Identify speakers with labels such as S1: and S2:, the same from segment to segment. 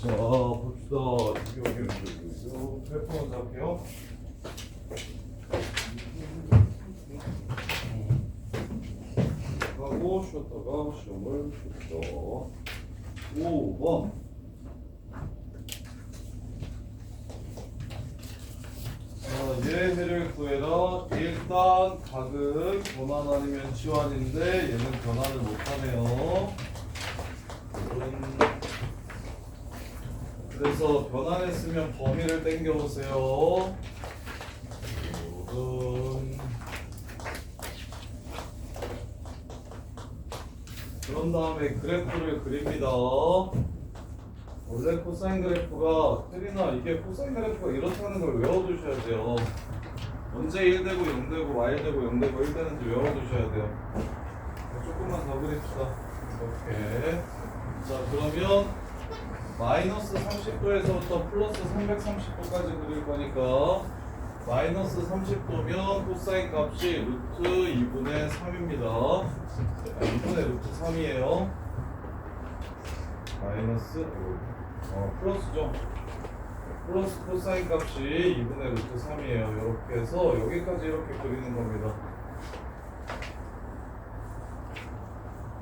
S1: 자, 봅시다. 여기. 그래프 먼저 할게요. 하고 쉬었다가 시험을 봅시다. 5번. 자, 얘를 구해라. 일단 각은 변환 아니면 치환인데 얘는 변환을 못하네요. 그래서 변환했으면 범위를 당겨보세요. 그런 다음에 그래프를 그립니다. 원래 코사인 그래프가 테리나 이게 코사인 그래프가 이렇다는 걸 외워두셔야 돼요. 언제 1되고 0되고 y되고 0되고 1되는지 외워두셔야 돼요. 조금만 더 그립시다. 이렇게. 자, 그러면 마이너스 30도에서부터 플러스 330도까지 그릴 거니까 마이너스 30도면 코사인 값이 루트 2분의 3입니다. 2분의 루트 3이에요. 마이너스 플러스죠. 플러스 코사인 값이 2분의 루트 3이에요. 이렇게 해서 여기까지 이렇게 그리는 겁니다.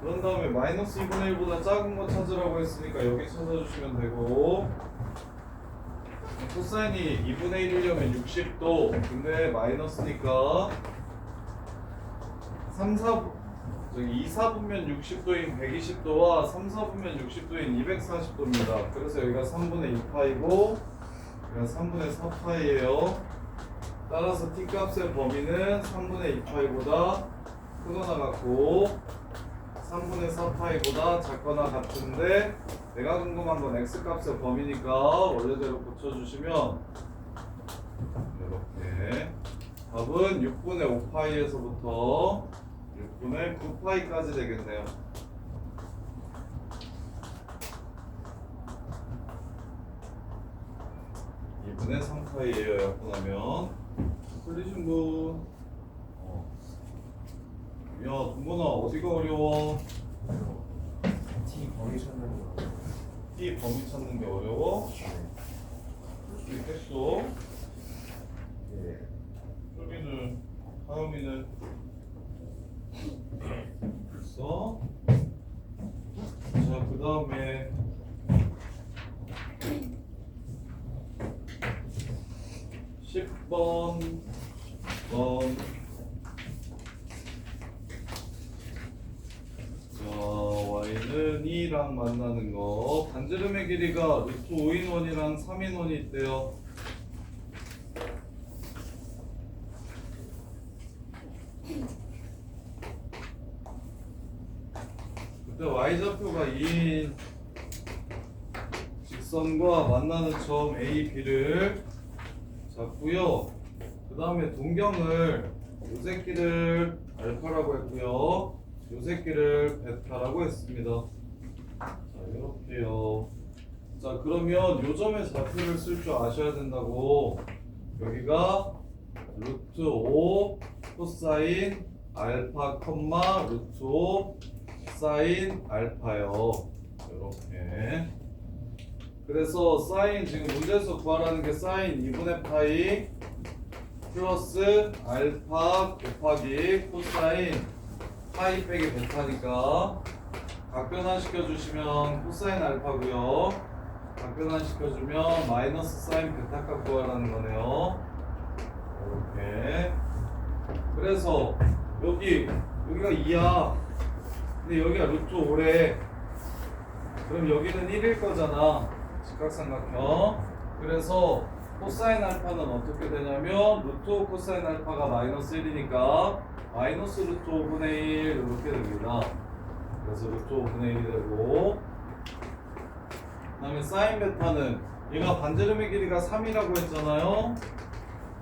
S1: 그런 다음에 마이너스 2분의 1보다 작은 거 찾으라고 했으니까 여기 찾아주시면 되고, 코사인이 2분의 1이려면 60도 근데 마이너스니까 2, 4분면 60도인 120도와 3, 4분면 60도인 240도입니다. 그래서 여기가 3분의 2파이고 여기가 3분의 4파이예요. 따라서 t값의 범위는 3분의 2파이보다 크거나 같고 3분의 4파이보다 작거나 같은데 내가 궁금한 건 x값의 범위니까 원래대로 고쳐주시면 이렇게 답은 6분의 5파이에서부터 6분의 9파이까지 되겠네요. 이분의 3파이에요. 약분하면 틀리신 분. 야, 동건아 어디가 어려워?
S2: T 범위 찾는 거.
S1: T 범위 찾는 게 어려워? 할 수 있겠어?
S2: 예.
S1: 수빈은, 하영이는 됐어? 자, 그 다음에 10번 y는 2랑 만나는 거. 반지름의 길이가 루트 5인 원이랑 3인 원이 있대요. 그때 y좌표가 2인 직선과 만나는 점 A, B를 잡고요. 그 다음에 동경을 요 새끼를 알파라고 했고요. 요 새끼를 베타라고 했습니다. 자, 이렇게요. 자, 그러면 요 점의 좌표를 쓸 줄 아셔야 된다고. 여기가 루트 5 코사인 알파 콤마 루트 5 사인 알파요. 이렇게. 그래서 사인 지금 문제에서 구하라는 게 사인 2분의 파이 플러스 알파 곱하기 코사인 파이 빼기 베타니까 각변환 시켜주시면 코사인 알파고요. 각변환 시켜주면 마이너스 사인 베타 값 구하라는 거네요. 이렇게. 그래서 여기가 2야. 근데 여기가 루트 5래. 그럼 여기는 1일 거잖아. 직각삼각형. 그래서 코사인 알파는 어떻게 되냐면 루트 5 코사인 알파가 마이너스 1이니까 마이너스 루트 5분의 1 이렇게 됩니다. 그래서 루트 5분의 1이 되고, 그 다음에 사인 베타는 얘가 반지름의 길이가 3이라고 했잖아요.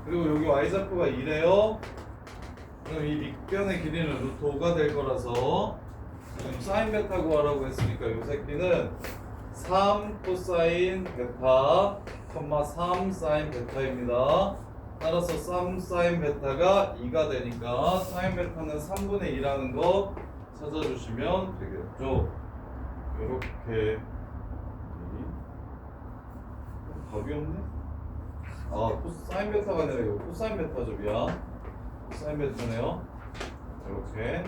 S1: 그리고 여기 y좌표가 2래요. 그럼 이 밑변의 길이는 루트 5가 될 거라서 지금 사인 베타 구하라고 했으니까 이 새끼는 3 코사인 베타, 3 사인 베타입니다. 따라서 3 사인 베타가 2가 되니까 사인 베타는 3분의 2라는 거 찾아주시면 되겠죠. 이렇게 답이 없네? 아, 코사인 베타가 아니라 이거 코사인 베타죠, 미안. 코사인 베타네요. 이렇게.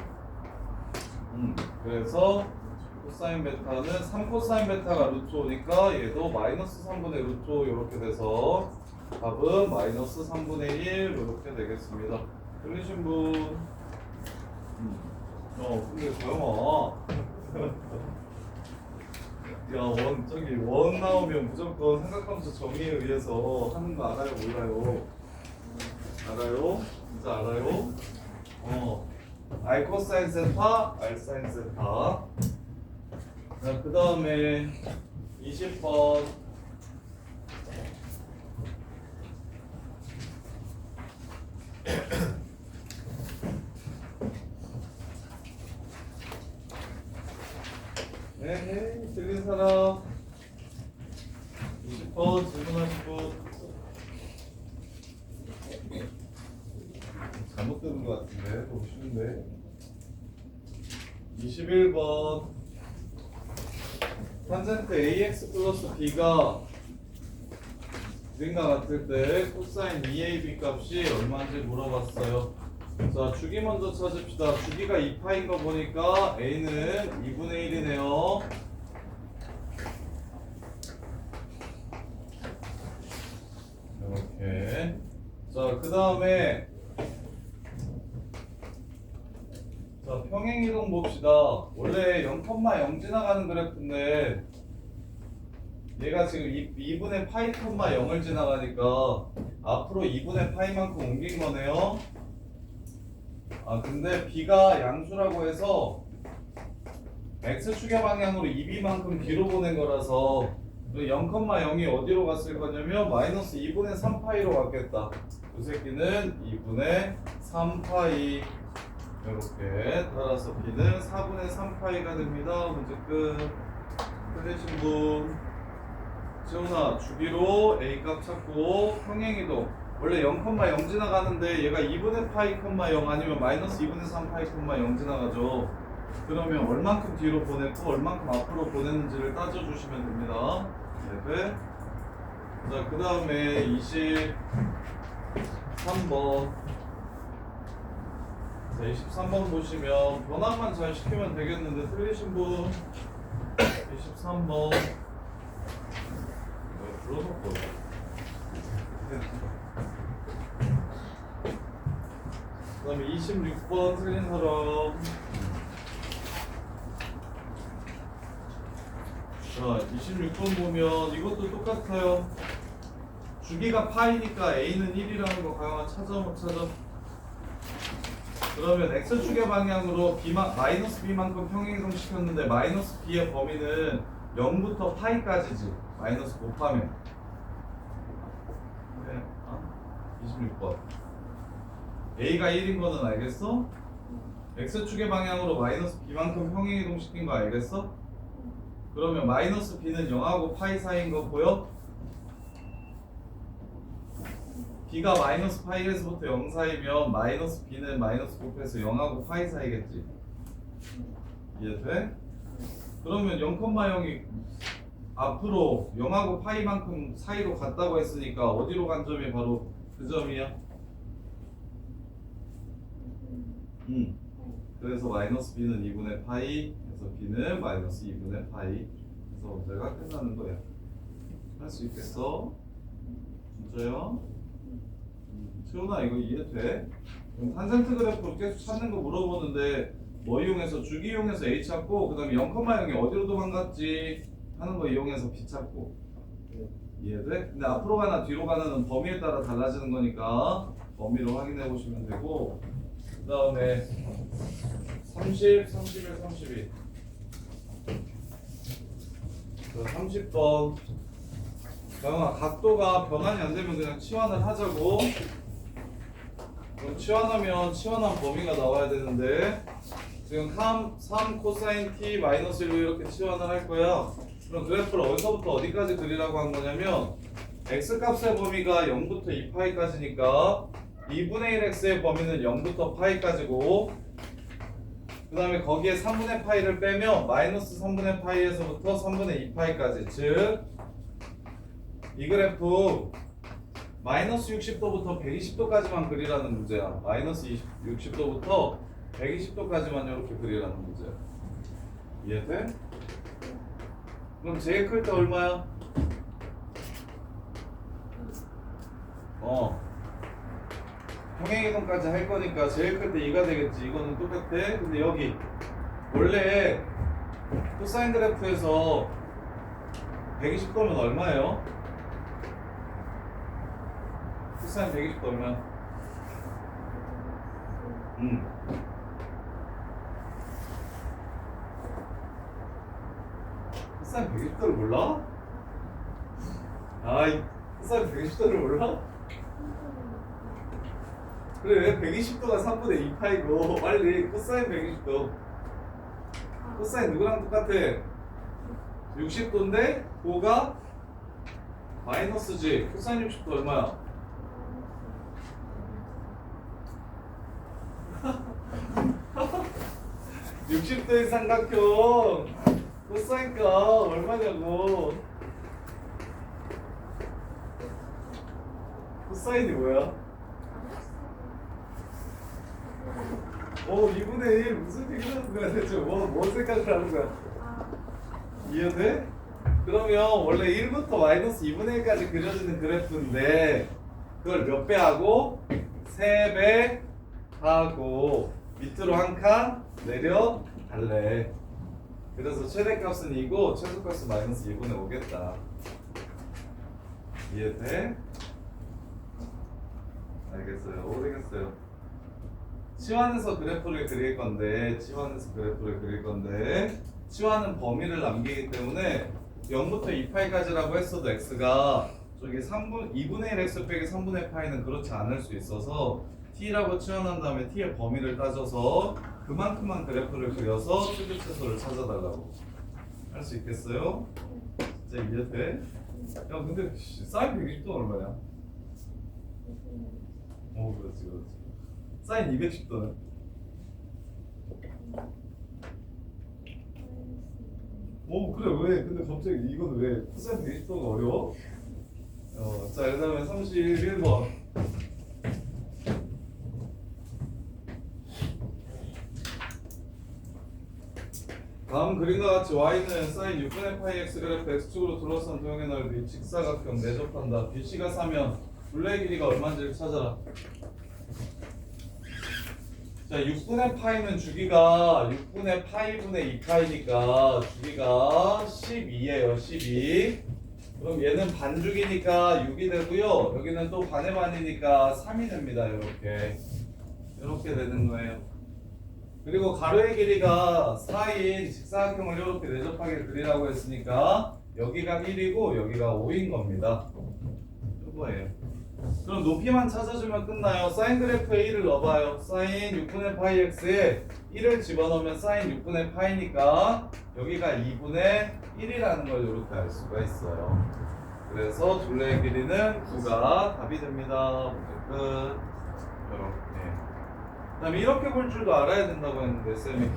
S1: 그래서 코사인 베타는 3코사인 베타가 루트 5니까 얘도 마이너스 3분의 루트 5 이렇게 돼서 답은 마이너스 3분의 1 이렇게 되겠습니다. 틀리신 분? 근데 조영아. 야, 저기 원 나오면 무조건 삼각함수 정의에 의해서 하는 거 알아요, 몰라요? 알아요? 진짜 알아요? R 코사인 세타, R 사인 세타. 자, 그 다음에 20번. 네, 틀린 사람. 20번 질문하시고. 잘못 들은 것 같은데, 너무 쉬운데. 21번. 탄젠트 AX 플러스 B가 0과 같을 때 코사인 2AB 값이 얼마인지 물어봤어요. 자, 주기 먼저 찾읍시다. 주기가 2파인 거 보니까 A는 2분의 1이네요. 이렇게. 자, 그 다음에 자, 평행이동 봅시다. 원래 0,0 지나가는 그래프인데 얘가 지금 2분의 파이, 0을 지나가니까 앞으로 2분의 파이만큼 옮긴 거네요. 아, 근데 B가 양수라고 해서 X축의 방향으로 2B만큼 뒤로 보낸 거라서 0,0이 어디로 갔을 거냐면 마이너스 2분의 3파이로 갔겠다. 이 새끼는 2분의 3파이. 이렇게 따라서 B는 4분의 3파이가 됩니다. 문제 끝. 틀리신 분. 지훈아, 주기로 A 값 찾고 평행이동 원래 0,0 지나가는데 얘가 2분의 파이, 0 아니면 마이너스 2분의 3파이, 0 지나가죠. 그러면 얼만큼 뒤로 보냈고 얼만큼 앞으로 보냈는지를 따져주시면 됩니다. 네. 자, 그 다음에 23번. 자, 23번 보시면 변화만 잘 시키면 되겠는데 틀리신 분. 23번. 불러놓고. 그 다음에 26번 틀린 사람. 자, 26번 보면 이것도 똑같아요. 주기가 파이니까 A는 1이라는 거 가영아 찾아 못 찾아? 그러면 X축의 방향으로 마이너스 B만큼 평행이동 시켰는데 마이너스 B의 범위는 0부터 파이까지지. 마이너스 곱하면. 네, 26번. A가 1인 거는 알겠어? X축의 방향으로 마이너스 B만큼 평행이동 시킨 거 알겠어? 그러면 마이너스 B는 0하고 파이 사이인 거 보여? B가 마이너스 파이에서부터 0 사이면 마이너스 B는 마이너스 곱해서 0하고 파이 사이겠지. 이해돼? 그러면 0,0이 앞으로 0하고 파이만큼 사이로 갔다고 했으니까 어디로 간 점이 바로 그 점이야? 그래서 마이너스 B는 2분의 파이, 그래서 B는 마이너스 2분의 파이. 그래서 문제가 끝나는 거야. 할 수 있겠어? 진짜요? 시원아, 이거 이해돼? 그럼 탄젠트 그래프로 계속 찾는 거 물어보는데 뭐 이용해서? 주기 이용해서 A 찾고 그 다음에 0,0이 어디로 도망갔지 하는 거 이용해서 B 찾고. 이해돼? 근데 앞으로 가나 뒤로 가나는 범위에 따라 달라지는 거니까 범위로 확인해 보시면 되고, 그 다음에 30, 31, 32. 30번. 영아, 각도가 변환이 안 되면 그냥 치환을 하자고. 그럼 치환하면 치환한 범위가 나와야 되는데 지금 3 코사인 t 마이너스 1로 이렇게 치환을 할 거야. 그럼 그래프를 어디서부터 어디까지 그리라고 한 거냐면 x값의 범위가 0부터 2파이까지니까 2분의 1x의 범위는 0부터 파이까지고, 그 다음에 거기에 3분의 파이를 빼면 마이너스 3분의 파이에서부터 3분의 2파이까지, 즉 이 그래프 마이너스 60도부터 120도까지만 그리라는 문제야. 마이너스 60도부터 120도까지만 이렇게 그리라는 문제야. 이해돼? 그럼 제일 클 때 얼마야? 평행이동까지 할 거니까 제일 클 때 2가 되겠지. 이거는 똑같아. 근데 여기 원래 코사인 그래프에서 120도면 얼마예요? 코사인 120도 얼마야? 코사인 120도를 몰라? 아이, 코사인 120도를 몰라? 그래, 120도가 3분의 2파이고 빨리 코사인 120도. 코사인 누구랑 똑같아? 60도인데 5가 마이너스지. 코사인 60도 얼마야? (60도의) 삼각형 코사인가 얼마냐고. 코사인이 뭐야? 2분의 1 무슨 얘기를 하는 거야 대체? 뭔 생각을 하는 거야? 이해돼? 그러면 원래 1부터 마이너스 2분의 1까지 그려지는 그래프인데 그걸 몇 배 하고? 3배 하고 밑으로 한 칸 내려갈래. 그래서 최대값은 2고 최소값은 마이너스 2분의 5겠다. 이해돼? 알겠어요. 오래겠어요. 치환해서 그래프를 그릴 건데 치환은 범위를 남기기 때문에 0부터 2파이까지라고 했어도 x가 저기 2분의 1 x 빼기 3분의 파이는 그렇지 않을 수 있어서 t라고 치환한 다음에 t의 범위를 따져서 그만큼만 그래프를 그려서 최대최소를 찾아달라고. 할 수 있겠어요? 진짜 이해돼? 야 근데 사인 120도 얼마냐? 그렇지. 사인 210도는? 그래 왜? 근데 갑자기 이거는 왜 코사인 120도가 어려워? 자 그 다음에 31번. 다음 그림과 같이 y는 사인 6분의 파이 x 그래프 x축으로 둘러싼 도형의 넓이 직사각형 내접한다. BC가 4면 둘레의 길이가 얼마인지를 찾아라. 자, 6분의 파이는 주기가 6분의 파이분의 2파이니까 주기가 12예요. 12. 그럼 얘는 반주기니까 6이 되고요. 여기는 또 반의 반이니까 3이 됩니다. 이렇게 되는 거예요. 그리고 가로의 길이가 4인 직사각형을 이렇게 내접하게 그리라고 했으니까 여기가 1이고 여기가 5인 겁니다. 이거예요. 그럼 높이만 찾아주면 끝나요. 사인 그래프에 1을 넣어봐요. 사인 6분의 파이 x에 1을 집어넣으면 사인 6분의 파이니까 여기가 2분의 1이라는 걸 이렇게 알 수가 있어요. 그래서 둘레의 길이는 9가 답이 됩니다. 문제 끝. 이렇게. 그 다음에 이렇게 볼 줄도 알아야 된다고 했는데 쌤이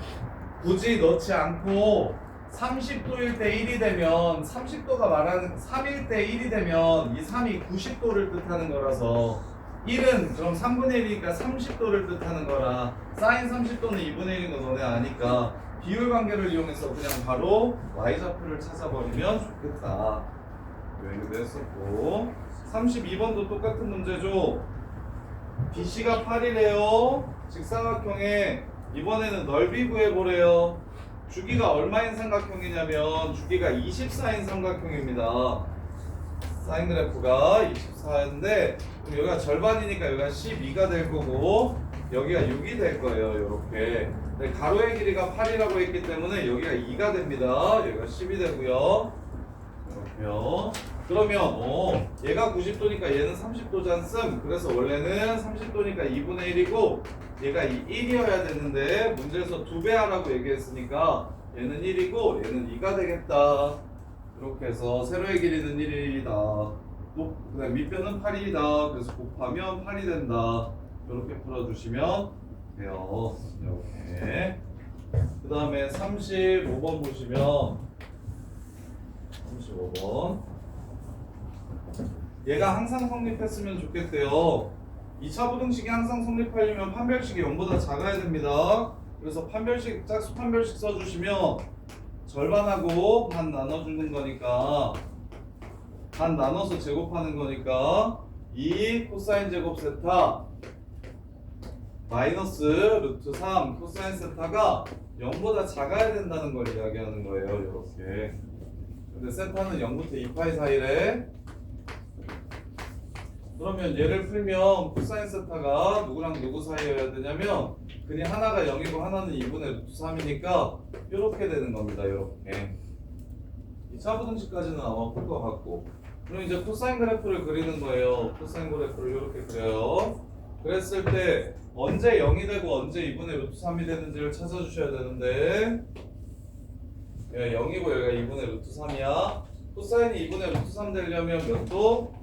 S1: 굳이 넣지 않고 30도일 때 1이 되면 30도가 말하는 3일 때 1이 되면 이 3이 90도를 뜻하는 거라서 1은 그럼 3분의 1이니까 30도를 뜻하는 거라 사인 30도는 2분의 1인 거 너네 아니까 비율 관계를 이용해서 그냥 바로 y좌표를 찾아버리면 좋겠다. 여기도 했었고 32번도 똑같은 문제죠. BC가 8이래요. 직사각형에 이번에는 넓이 구해보래요. 주기가 얼마인 삼각형이냐면 주기가 24인 삼각형입니다. 사인 그래프가 24인데 여기가 절반이니까 여기가 12가 될 거고 여기가 6이 될 거예요. 이렇게. 근데 가로의 길이가 8이라고 했기 때문에 여기가 2가 됩니다. 여기가 10이 되고요. 이렇게요. 그러면 얘가 90도니까 얘는 30도잖음. 그래서 원래는 30도니까 2분의 1이고 얘가 1이어야 되는데 문제에서 2배 하라고 얘기했으니까 얘는 1이고 얘는 2가 되겠다. 이렇게 해서 세로의 길이는 1이다. 그 다음 밑변은 8이다. 그래서 곱하면 8이 된다. 이렇게 풀어주시면 돼요. 이렇게. 그 다음에 35번 보시면 35번 얘가 항상 성립했으면 좋겠대요. 2차 부등식이 항상 성립하려면 판별식이 0보다 작아야 됩니다. 그래서 판별식, 짝수 판별식 써주시면 절반하고 반 나눠주는 거니까 반 나눠서 제곱하는 거니까 2 코사인 제곱 세타 마이너스 루트 3 코사인 세타가 0보다 작아야 된다는 걸 이야기하는 거예요. 이렇게. 근데 세타는 0부터 2파이 사이래. 그러면 얘를 풀면 코사인 세타가 누구랑 누구 사이여야 되냐면 그니 하나가 0이고 하나는 2분의 루트 3이니까 이렇게 되는 겁니다. 이렇게. 2차 부등식까지는 아마 풀 것 같고. 그럼 이제 코사인 그래프를 그리는 거예요. 코사인 그래프를 이렇게 그려요. 그랬을 때 언제 0이 되고 언제 2분의 루트 3이 되는지를 찾아주셔야 되는데 얘 0이고 여기가 2분의 루트 3이야. 코사인이 2분의 루트 3 되려면 몇 도?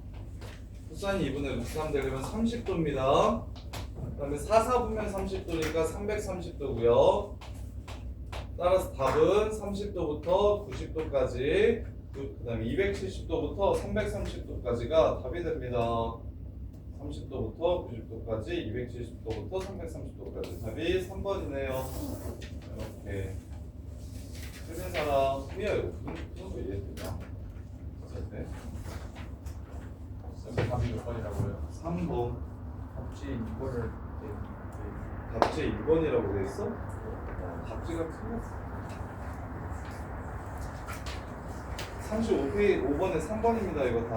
S1: 코사인이 2분의 루트 3 되려면 30도입니다. 그 다음에 4, 4분면 30도니까 330도고요. 따라서 답은 30도부터 90도까지 그 다음에 270도부터 330도까지가 답이 됩니다. 30도부터 90도까지 270도부터 330도까지 답이 3번이네요. 이렇게 틀린 사람 후야 이거 그런 거 이해되나? 어쨌든
S2: 답이 몇 번이라고요?
S1: 3번
S2: 답지 2번을
S1: 답지 2번이라고 돼 있어? 답지가 틀렸어. 35페이지 5번에 3번입니다. 이거 다.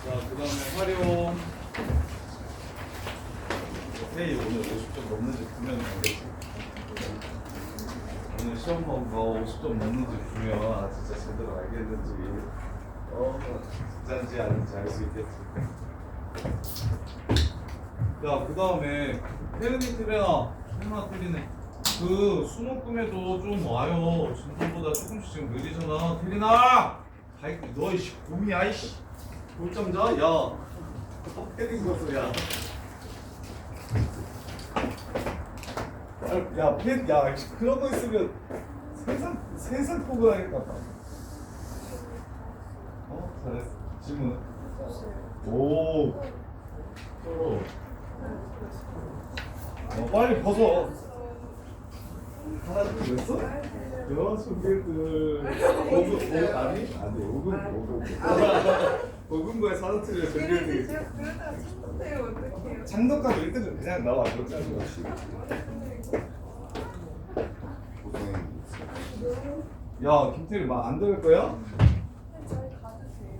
S1: 자, 그 다음에 활용. 페이 오늘 50점 넘는지 보면 알겠지. 오늘 시험 본 거 50점 넘는지 보면 아 진짜 제대로 알겠는지 진짜인지 아닌지 알 수 있겠지. 야, 그 다음에 태은이 틀리나? 틀리네. 그 수능금에도 좀 와요. 진도보다 조금씩 지금 느리잖아. 태린아! 너 이씨 곰이야 이씨. 골점 자? 야. 패딩 벗어 야. 야, 야, 그런 거 있으면 세상 포근하겠다. 잘했어. 질문. 오. 빨리 벗어. 하나 됐어? 야, 손길들. 아니? 안 돼. 5분 거에 사진 틀려. 손길들.
S3: 그러다가 창문대요 어떡해요?
S1: 장덕감 1등은 그냥 나와. 그렇지 않아. 야, 김태리 막안 들을 거야?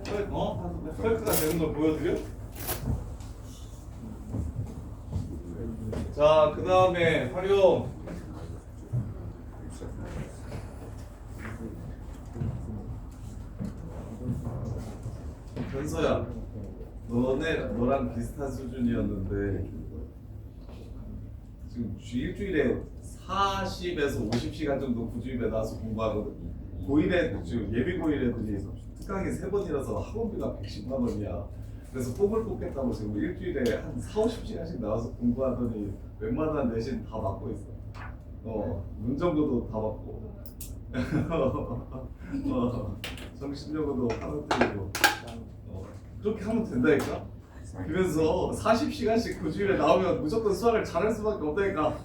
S3: 저희 가도 돼요?
S1: 펄크가 되는 걸 보여드려? 자, 그 다음에 활용. 현서야, 너랑 비슷한 수준이었는데 지금 일주일에 40에서 50시간 정도 구주입에 나와서 공부하거든. 고일에 지금 예비 고일 애들이 특강이 3번이라서 학원비가 110만 원이야. 그래서 뽑을 뽑겠다고 지금 일주일에 한 4, 50시간씩 나와서 공부하더니 웬만한 내신 다 맞고 있어. 문정도도 다 맞고. 정신력으로도 하나 틀리고. 그렇게 하면 된다니까. 그래서 40시간씩 그 주일에 나오면 무조건 수학을 잘할 수밖에 없다니까.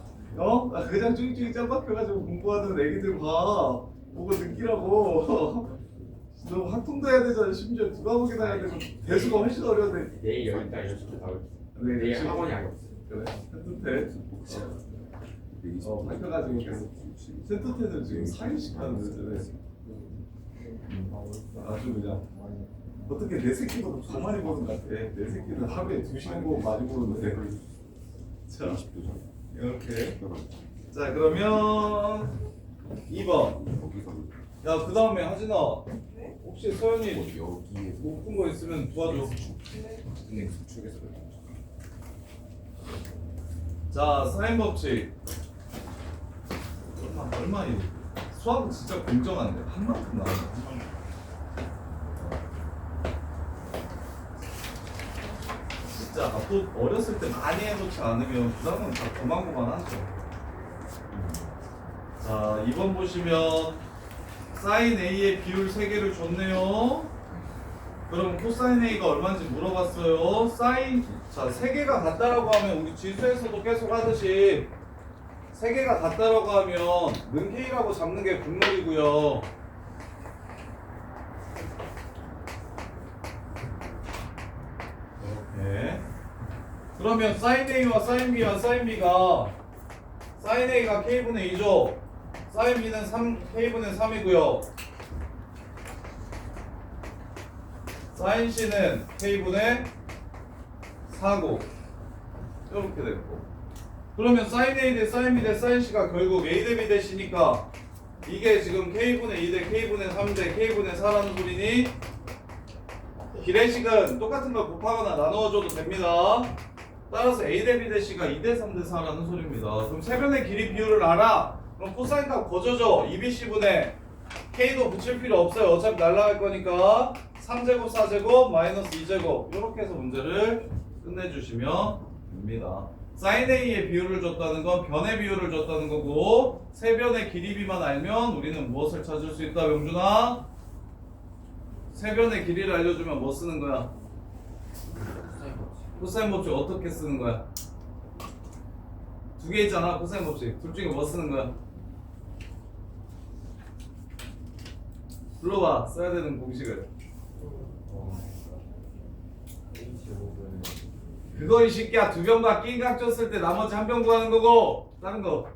S1: 그냥 쭈익쭈익 짬박혀가지고 공부하는 애기들 봐. 보고 느끼라고. 너 학통도 해야 되잖아. 심지어 두 과목이나 해야 되고 대수가 훨씬 어려운데.
S2: 내일 여기다 10시 다
S1: 내일
S2: 내일 학원이 아니었어.
S1: 그래. 센터테. 밝혀가지고 계속. 센터테는 지금 4일씩 하는데. 아주 그냥. 어떻게 내 새끼보다 더 많이 보는 것 같아. 내 새끼는 하루에 2시간 보고 많이 보는데. 자, 이렇게. 자, 그러면 2번. 야, 그 다음에 하진아. 혹시 서연이 못 푼 거 있으면 도와줘.
S3: 네.
S1: 자, 사인 법칙. 얼마이? 수학은 진짜 공정한데 한 만큼 나온다. 진짜 또 어렸을 때 많이 해놓지 않으면 부담은 다 고만고만하죠. 자, 2번 보시면 사인 A의 비율 3개를 줬네요. 그럼 코사인 A가 얼마인지 물어봤어요. 사인, 자, 3개가 같다라고 하면 우리 지수에서도 계속 하듯이 3개가 같다라고 하면 는 K라고 잡는 게 국룰이고요. 이렇게. 그러면 사인 A와 사인 B와 사인 B가 사인 A가 K분의 2죠. 사인 B는 3K분의 3이고요. 사인 C는 K분의 4고 이렇게 됐고. 그러면 사인 A 대 사인 B 대 사인 C가 결국 A 대 B 대 C니까 이게 지금 K분의 2 대 K분의 3 대 K분의 4라는 소리니 기례식은 똑같은 걸 곱하거나 나누어줘도 됩니다. 따라서 A 대 B 대 C가 2 대 3 대 4라는 소리입니다. 그럼 세변의 길이 비율을 알아. 그럼 코사인 값 거저져. 2BC분의 K도 붙일 필요 없어요. 어차피 날라갈 거니까 3제곱 4제곱 마이너스 2제곱 이렇게 해서 문제를 끝내주시면 됩니다. 사인 A의 비율을 줬다는 건 변의 비율을 줬다는 거고 세변의 길이비만 알면 우리는 무엇을 찾을 수 있다 명준아? 세변의 길이를 알려주면 뭐 쓰는 거야? 코사인 법칙 어떻게 쓰는 거야? 2개 있잖아 코사인 법칙. 둘 중에 뭐 쓰는 거야? 불러봐. 써야 되는 공식을. 그거 이 새끼야. 2병과 끼인 각 줬을 때 나머지 1병 구하는 거고 다른 거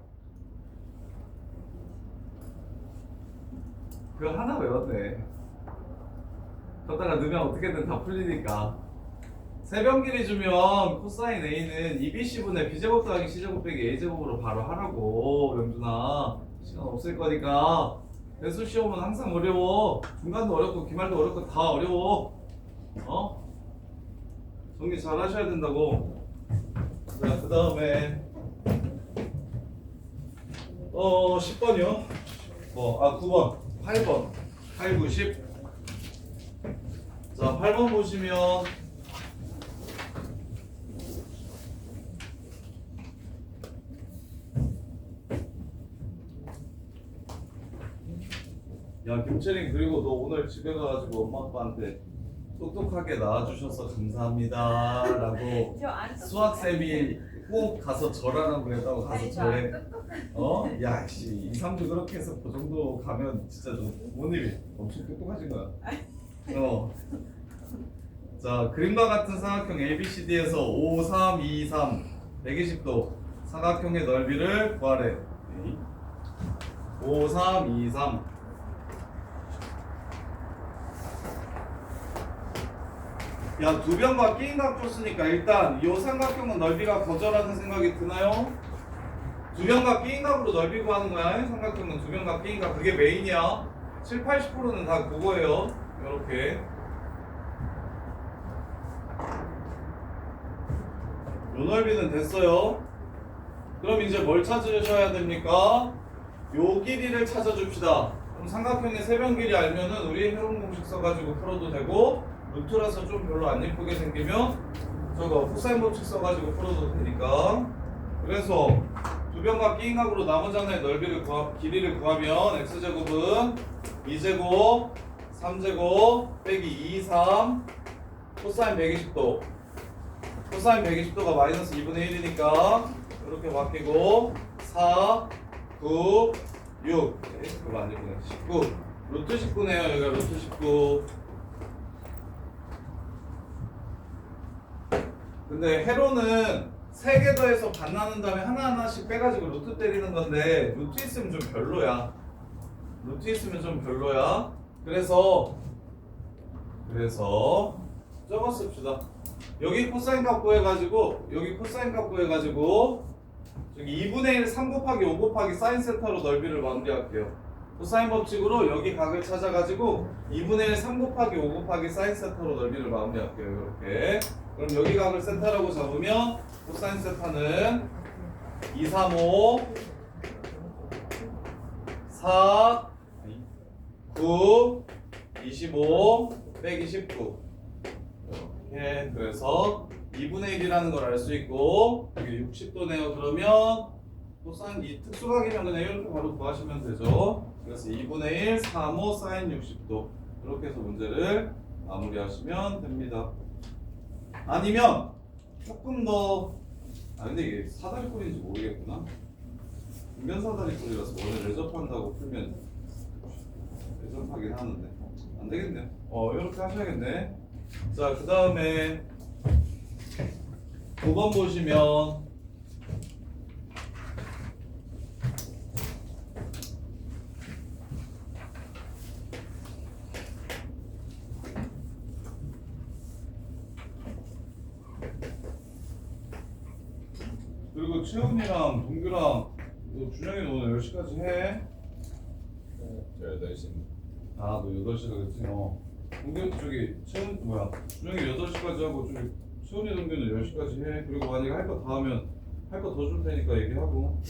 S1: 그거 하나 외웠네. 걷다가 넣으면 어떻게든 다 풀리니까. 세변 길이 주면 코사인 A는 2BC분의 B제곱 더하기 C제곱 빼기 A제곱으로 바로 하라고 명준아. 시간 없을 거니까. 배수 시험은 항상 어려워. 중간도 어렵고 기말도 어렵고 다 어려워. 어? 정리 잘 하셔야 된다고. 자, 그 다음에 10번이요. 9번 8번 8, 9, 10. 자, 8번 보시면 야 김채린, 그리고 너 오늘 집에 가가지고 엄마 아빠한테 똑똑하게 낳아주셔서 감사합니다 라고
S3: 저안
S1: 수학쌤이 꼭 가서 절하라고 했다고 가서 절해. 야 씨 2, 3주 그렇게 해서 그 정도 가면 진짜 너 부모님이 엄청 똑똑하신 거야. 자, 그림과 같은 삼각형 ABCD에서 5, 3, 2, 3 120도 삼각형의 넓이를 구하래. 5, 3, 2, 3. 야, 2병과 끼인 각 줬으니까 일단 이 삼각형은 넓이가 거저라는 생각이 드나요? 2병과 끼인 각으로 넓이 구하는 거야. 삼각형은 2병과 끼인 각. 그게 메인이야. 7, 80%는 다 그거예요. 이렇게. 요 넓이는 됐어요. 그럼 이제 뭘 찾으셔야 됩니까? 요 길이를 찾아줍시다. 그럼 삼각형의 세변 길이 알면은 우리 해론 공식 써가지고 풀어도 되고, 루트라서 좀 별로 안 예쁘게 생기면 저거 코사인 법칙 써가지고 풀어도 되니까. 그래서 2병과 끼인 각으로 나머지 하나의 넓이를 길이를 구하면 x제곱은 2제곱 3제곱 빼기 2, 3 코사인 120도. 코사인 120도가 마이너스 2분의 1이니까 이렇게 바뀌고 4, 9, 6 그거 안 되구나. 19 루트 19네요. 여기가 루트 19. 근데 해로는 3개 더해서 반 나눈 다음에 하나하나씩 빼가지고 루트 때리는 건데 루트 있으면 좀 별로야. 루트 있으면 좀 별로야. 그래서 저거 씁시다. 여기 코사인 값 구해가지고 여기 코사인 값 구해가지고 저기 2분의 1 3 곱하기 5 곱하기 사인 세타로 넓이를 마무리할게요. 코사인 법칙으로 여기 각을 찾아가지고 2분의 1 3 곱하기 5 곱하기 사인 세타로 넓이를 마무리할게요. 이렇게. 그럼 여기 각을 세타라고 잡으면 코사인 세타는 2, 3, 5 4 9 25 빼기 19 이렇게. 그래서 2분의 1이라는 걸 알 수 있고 이게 60도네요. 그러면 또산 이 특수각이면 그냥 이렇게 바로 구하시면 되죠. 그래서 2분의 1, 3, 5, 사인 60도 이렇게 해서 문제를 마무리하시면 됩니다. 아니면 조금 더 근데 이게 사다리꼴인지 모르겠구나. 분변 사다리꼴이라서 원래 레접한다고 풀면 레접하긴 하는데 안 되겠네요. 이렇게 하셔야겠네. 자, 그 다음에 9번 보시면 그리고 채훈이랑 동규랑 너 준영이는 오늘 10시까지 해?
S2: 저 8시.
S1: 너 8시가 그랬지? 동규 저기 채훈 준영이 8시까지 하고 저기 채훈이 동규는 10시까지 해. 그리고 만약에 할 거 다 하면 할 거 더 줄 테니까 얘기하고.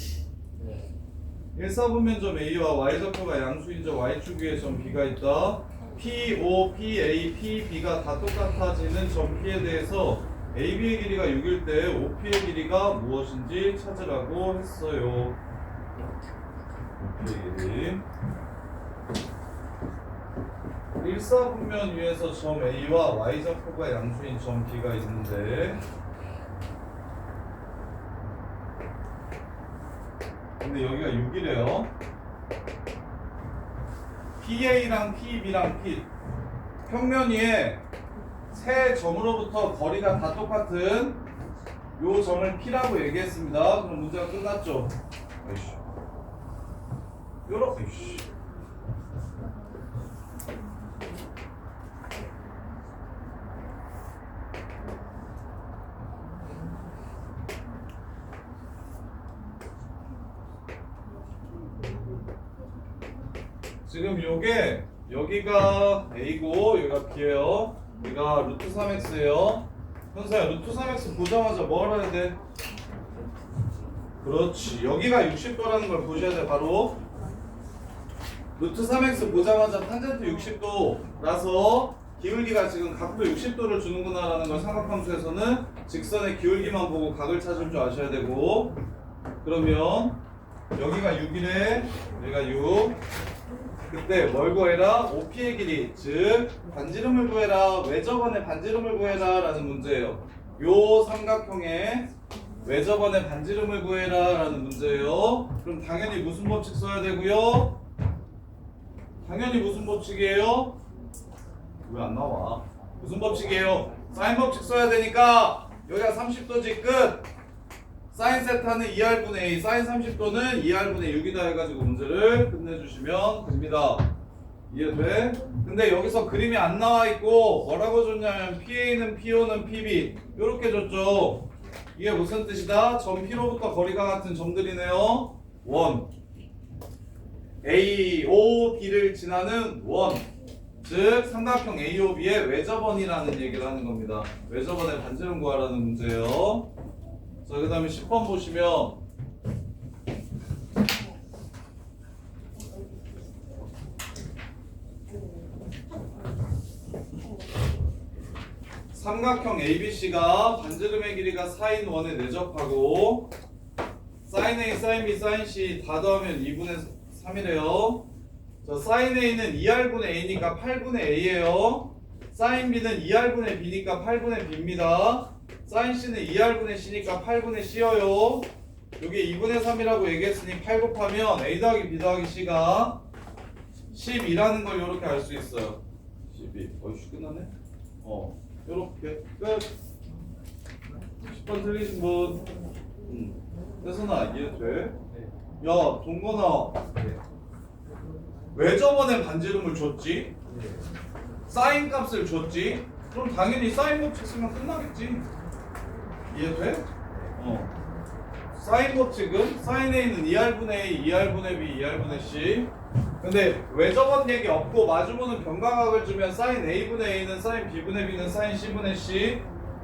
S1: 1사분면점 A와 Y좌표가 양수인 점 Y축 위에 점 B가 있다. P, O, P, A, P, B가 다 똑같아지는 점 P에 대해서 AB의 길이가 6일 때 OP의 길이가 무엇인지 찾으라고 했어요. OP의 길이 1사분면 위에서 점 A와 Y좌표가 양수인 점 B가 있는데 근데 여기가 6이래요. PA랑 PB랑 P 평면 위에 세 점으로부터 거리가 다 똑같은 요 점을 P라고 얘기했습니다. 그럼 문제가 끝났죠? 아이씨. 요렇게. 지금 요게 여기가 A고 여기가 B예요. 여기가 루트 3x예요. 현서야 루트 3x 보자마자 뭐 알아야 돼? 그렇지. 여기가 60도라는 걸 보셔야 돼. 바로 루트 3x 보자마자 탄젠트 60도라서 기울기가 지금 각도 60도를 주는구나 라는 걸 삼각함수에서는 직선의 기울기만 보고 각을 찾을 줄 아셔야 되고 그러면 여기가 6이래 여기가 6 그때 뭘 구해라? OP의 길이 즉 반지름을 구해라 외접원의 반지름을 구해라 라는 문제예요. 요 삼각형의 외접원의 반지름을 구해라 라는 문제예요. 그럼 당연히 무슨 법칙 써야 되고요? 당연히 무슨 법칙이에요? 왜 안 나와? 무슨 법칙이에요? 사인 법칙 써야 되니까 여기가 30도지 끝! 사인 세타는 2R분의 A, 사인 30도는 2R분의 6이다 해가지고 문제를 끝내주시면 됩니다. 이해돼? 근데 여기서 그림이 안 나와 있고 뭐라고 줬냐면 PA는 PO는 PB 요렇게 줬죠. 이게 무슨 뜻이다? 점 P로부터 거리가 같은 점들이네요. 원 A, O, B를 지나는 원 즉 삼각형 AOB의 외접원이라는 얘기를 하는 겁니다. 외접원의 반지름 구하라는 문제예요. 자, 그 다음에 10번 보시면 삼각형 ABC가 반지름의 길이가 사인 1에 내접하고 사인 A, 사인 B, 사인 C 다 더하면 2분의 3이래요. 자, 사인 A는 2R분의 A니까 8분의 A예요. 사인 B는 2R분의 B니까 8분의 B입니다. 사인 C는 2R분의 C니까 8분의 C여요. 여기 2분의 3이라고 얘기했으니 8 곱하면 A 더하기 B 더하기 C가 12라는 걸 이렇게 알 수 있어요. 12. 어이씨 끝나네? 요렇게 끝. 10번 틀리신 분. 혜선아 이해돼? 야 동건아 외접원의 반지름을 줬지? 사인 값을 줬지? 그럼 당연히 사인 법칙 쓰면 끝나겠지? 이해돼? 사인 법칙은 사인 A는 2R분의 A, 2R분의 B, 2R분의 C 근데 외접원 얘기 없고 마주보는 변가각을 주면 사인 A분의 A는 사인 B분의 B는 사인 C분의 C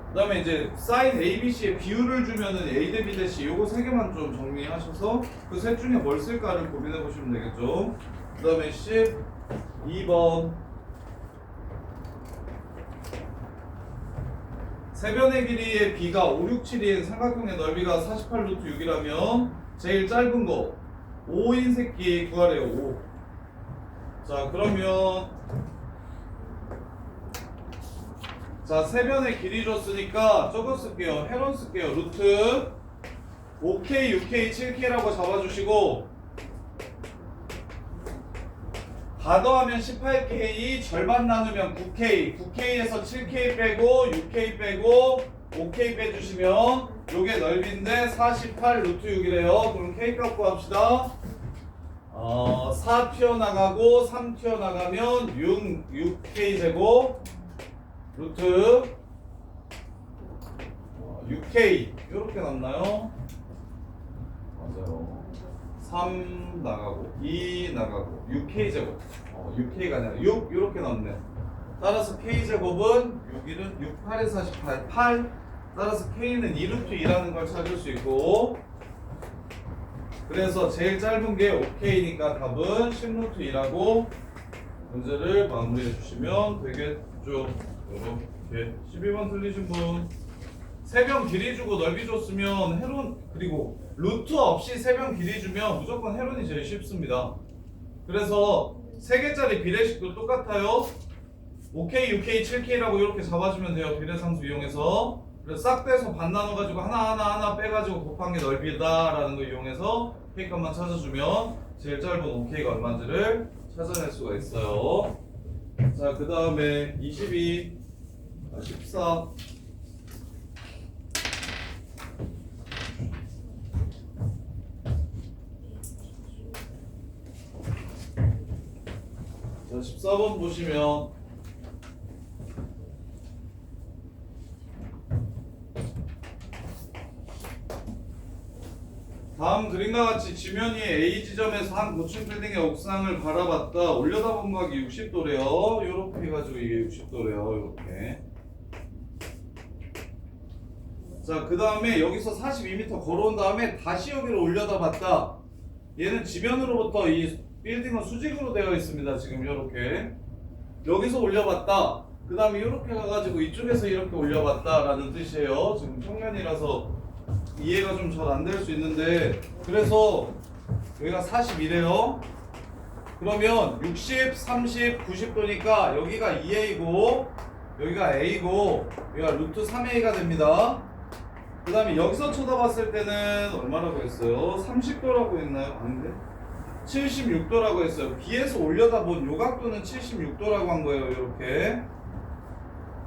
S1: 그 다음에 이제 사인 ABC의 비율을 주면은 A 대 B 대 C 요거 세 개만 좀 정리하셔서 그 셋 중에 뭘 쓸까를 고민해 보시면 되겠죠. 그 다음에 12번 세변의 길이의 B가 5, 6, 7인 삼각형의 넓이가 48 루트 6이라면 제일 짧은 거 5인 새끼 구하래요. 5. 자 그러면 자 세변의 길이 줬으니까 저거 쓸게요. 헤론 쓸게요. 루트 5K, 6K, 7K라고 잡아주시고 다 더하면 18K, 절반 나누면 9K, 9K에서 7K 빼고 6K 빼고 5K 빼주시면 요게 넓이인데 48 루트 6이래요. 그럼 K 값 구합시다. 4 튀어나가고 3 튀어나가면 6K 제곱 루트 6K 이렇게 남나요? 맞아요. 3 나가고 2 나가고 6K 제곱 6K가 아니라 6 이렇게 남네. 따라서 K 제곱은 6일은 6, 8에 48, 8 따라서 K는 2루트 2라는 걸 찾을 수 있고 그래서 제일 짧은 게 5K니까 답은 10루트 2라고 문제를 마무리해 주시면 되겠죠. 이렇게 12번 틀리신 분 세변 길이 주고 넓이 줬으면 헤론 그리고 루트 없이 세변 길이 주면 무조건 헤론이 제일 쉽습니다. 그래서 3개짜리 비례식도 똑같아요. 5K, 6K, 7K라고 이렇게 잡아주면 돼요. 비례상수 이용해서. 그래서 싹 떼서 반 나눠가지고 하나 빼가지고 곱한 게 넓이다라는 거 이용해서 K 값만 찾아주면 제일 짧은 5K가 얼마인지를 찾아낼 수가 있어요. 자, 그 다음에 14 자, 14번 보시면 다음 그림과 같이 지면이 A 지점에서 한 고층 빌딩의 옥상을 바라봤다. 올려다본 각이 60도래요. 이렇게 해가지고 이게 60도래요. 이렇게. 자, 그 다음에 여기서 42m 걸어온 다음에 다시 여기를 올려다봤다. 얘는 지면으로부터 이 빌딩은 수직으로 되어 있습니다. 지금 이렇게. 여기서 올려봤다. 그 다음에 이렇게 가가지고 이쪽에서 이렇게 올려봤다라는 뜻이에요. 지금 평면이라서 이해가 좀 잘 안 될 수 있는데 그래서 여기가 40이래요. 그러면 60, 30, 90도니까 여기가 2A고 여기가 A고 여기가 루트 3A가 됩니다. 그 다음에 여기서 쳐다봤을 때는 얼마라고 했어요? 30도라고 했나요? 아닌데? 76도라고 했어요. B에서 올려다본 요 각도는 76도라고 한 거예요. 이렇게.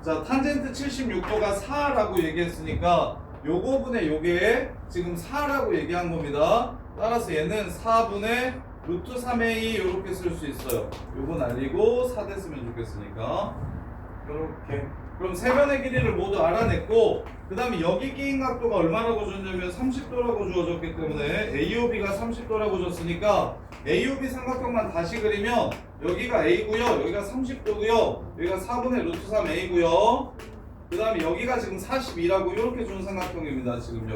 S1: 자, 탄젠트 76도가 4라고 얘기했으니까 요거분의 요게 지금 4라고 얘기한 겁니다. 따라서 얘는 4분의 루트 3a 요렇게 쓸 수 있어요. 요건 알리고 4 됐으면 좋겠으니까 요렇게. 그럼 세변의 길이를 모두 알아냈고 그 다음에 여기 끼인 각도가 얼마라고 줬냐면 30도라고 주어졌기 때문에 AOB가 30도라고 줬으니까 AOB 삼각형만 다시 그리면 여기가 A고요 여기가 30도고요 여기가 4분의 루트 3A고요 그 다음에 여기가 지금 42라고 이렇게 준 삼각형입니다. 지금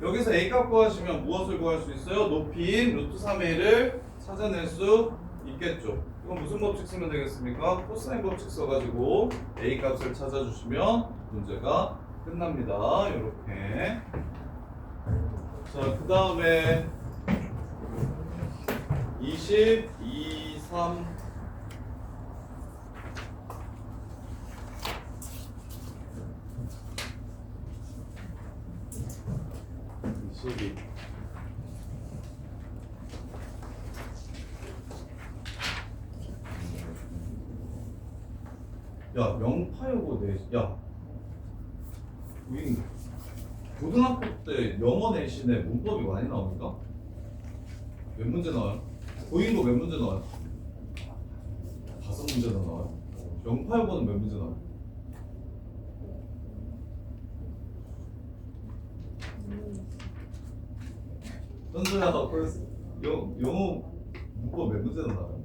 S1: 여기서 A값 구하시면 무엇을 구할 수 있어요? 높이인 루트 3A를 찾아낼 수 있겠죠. 이건 무슨 법칙 쓰면 되겠습니까? 코사인 법칙 써가지고 A값을 찾아주시면 문제가 끝납니다. 이렇게. 자, 그 다음에 22, 3 22 야, 영파여고 야, 우리 고등학교 때 영어 내신에 문법이 많이 나옵니까? 몇 문제 나와요? 고인고 몇 문제 나와요? 5문제나 나와요? 영파여고는 몇 문제 나와요? 현수야, 영어 문법 몇 문제나 나와요?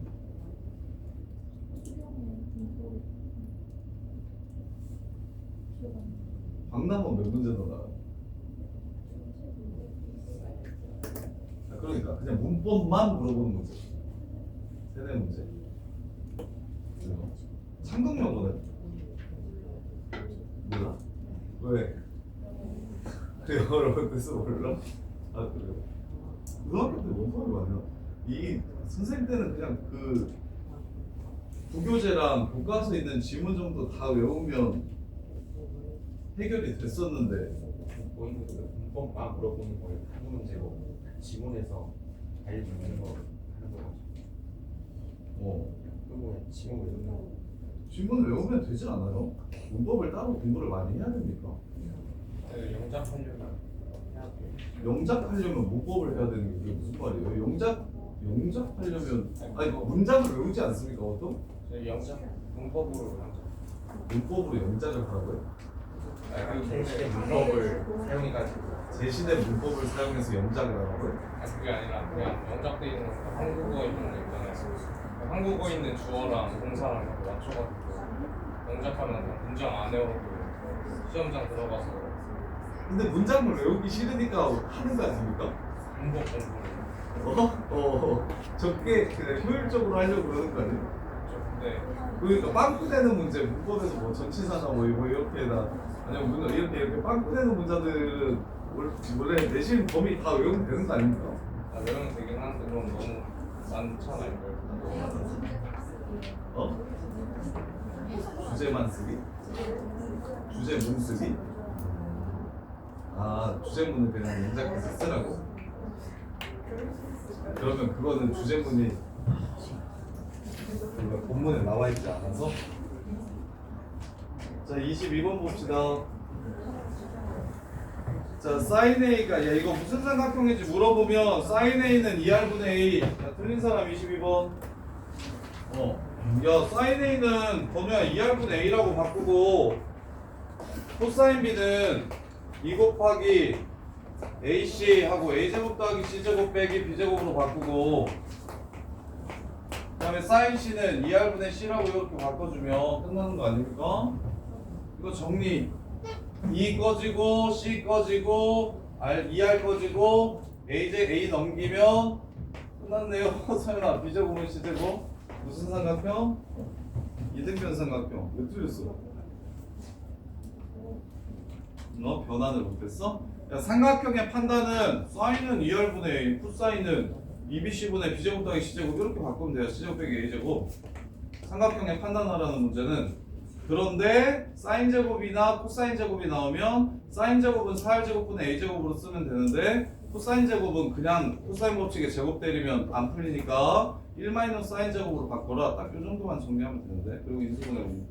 S1: 박람원 몇 문제나 나와요? 그러니까 그냥 문법만 물어보는 문제. 세네 문제. 창동영어는 몰라? 왜? 영어로 뜻을 몰라? 아 그래요? 고등학교 때 원법이 많아요. 이 선생님 때는 그냥 그 부교재랑 교과서에 있는 지문 정도 다 외우면 해결이 됐었는데.
S4: 보이는 문법만 물어보는 거예요. 한국 문제고 지문에서 알려주는 거 하는 거죠. 그리고 지문 외우면
S1: 지문을 외우면 되지 않아요? 문법을 따로 공부를 많이 해야 됩니까?
S4: 영작하려면 해야 돼요.
S1: 영작하려면 문법을 해야 되는 게 무슨 말이에요? 영작하려면 아니 문장을 외우지 않습니까 보통?
S4: 영작 문법으로 영작.
S1: 문법으로 영작을 하라고요?
S4: 대신에 문법을 사용해가지고.
S1: 제시된 문법을 사용해서 영작을 하라고요?
S5: 그게 아니라 그냥 영작돼 있는 거 한국어에 있는 거 있잖아요. 한국어에 있는 주어랑 동사랑 이렇게 맞춰가지고 영작하면 그냥 문장 안 외워도 시험장 들어가서
S1: 근데 문장을 외우기 싫으니까 하는 거 아닙니까?
S5: 문법 공부를
S1: 적게 그냥 효율적으로 하려고 그러는 거 아니에요?
S5: 근데
S1: 그러니까 빵꾸 되는 문제 문법에서 뭐 전치사나 뭐 이렇게나 아니면 이렇게 빵꾸 되는 문자들은 원래 내신 범위 다 외우면 되는 거 아닙니까?
S5: 다 외우면 되긴 하는데 그럼 너무 많잖아요.
S1: 주제만 쓰기? 주제문 쓰기? 주제문을 그냥 영작해서 쓰라고? 그러면 그거는 주제문이 본문에 나와 있지 않아서? 자, 22번 봅시다. 자, sin A가 이거 무슨 삼각형인지 물어보면 sin A는 2R분의 A. 야, 틀린 사람 22번. 야, sin A는 번호야 2R분의 A라고 바꾸고 코사인 B는 2 곱하기 AC 하고 A제곱 더하기 C제곱 빼기 B제곱으로 바꾸고 그 다음에 sin C는 2R분의 C라고 이렇게 바꿔주면 끝나는 거 아닙니까? 이거 정리 2 꺼지고 C 꺼지고 R 꺼지고 A 넘기면 끝났네요. 서연아 B제곱은 C제곱 무슨 삼각형? 이등변 삼각형. 왜 틀렸어? 너 변환을 못했어? 야, 삼각형의 판단은 사인은 2R분의 A, 코사인은 2BC분의 B제곱 더하기 C제곱 이렇게 바꾸면 돼요. C제곱 빼기 A제곱. 삼각형의 판단하라는 문제는 그런데 사인 제곱이나 코사인 제곱이 나오면 사인 제곱은 4R제곱분의 A제곱으로 쓰면 되는데 코사인 제곱은 그냥 코사인 법칙에 제곱 때리면 안 풀리니까 1 사인 제곱으로 바꿔라. 딱 이 정도만 정리하면 되는데 그리고 인수분해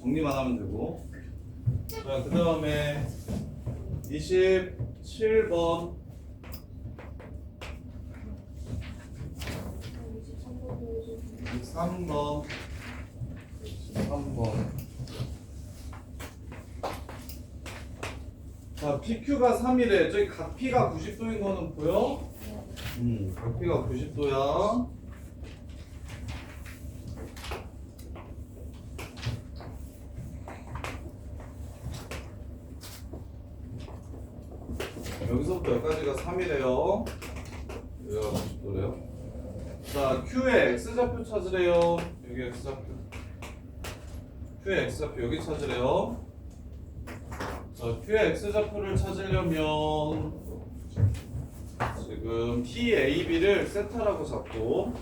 S1: 정리만 하면 되고 자, 그 다음에 27번 23번 23번 자, PQ가 3이래. 저기 각 P가 90도인 거는 보여? 각 P가 90도야. 여기서부터 여기까지가 3이래요. 여기가 90도래요. 자, Q의 X좌표 찾으래요. 여기 X좌표. Q의 X좌표 여기 찾으래요. 자, Q의 X좌표를 찾으려면 지금 TAB를 세타라고 잡고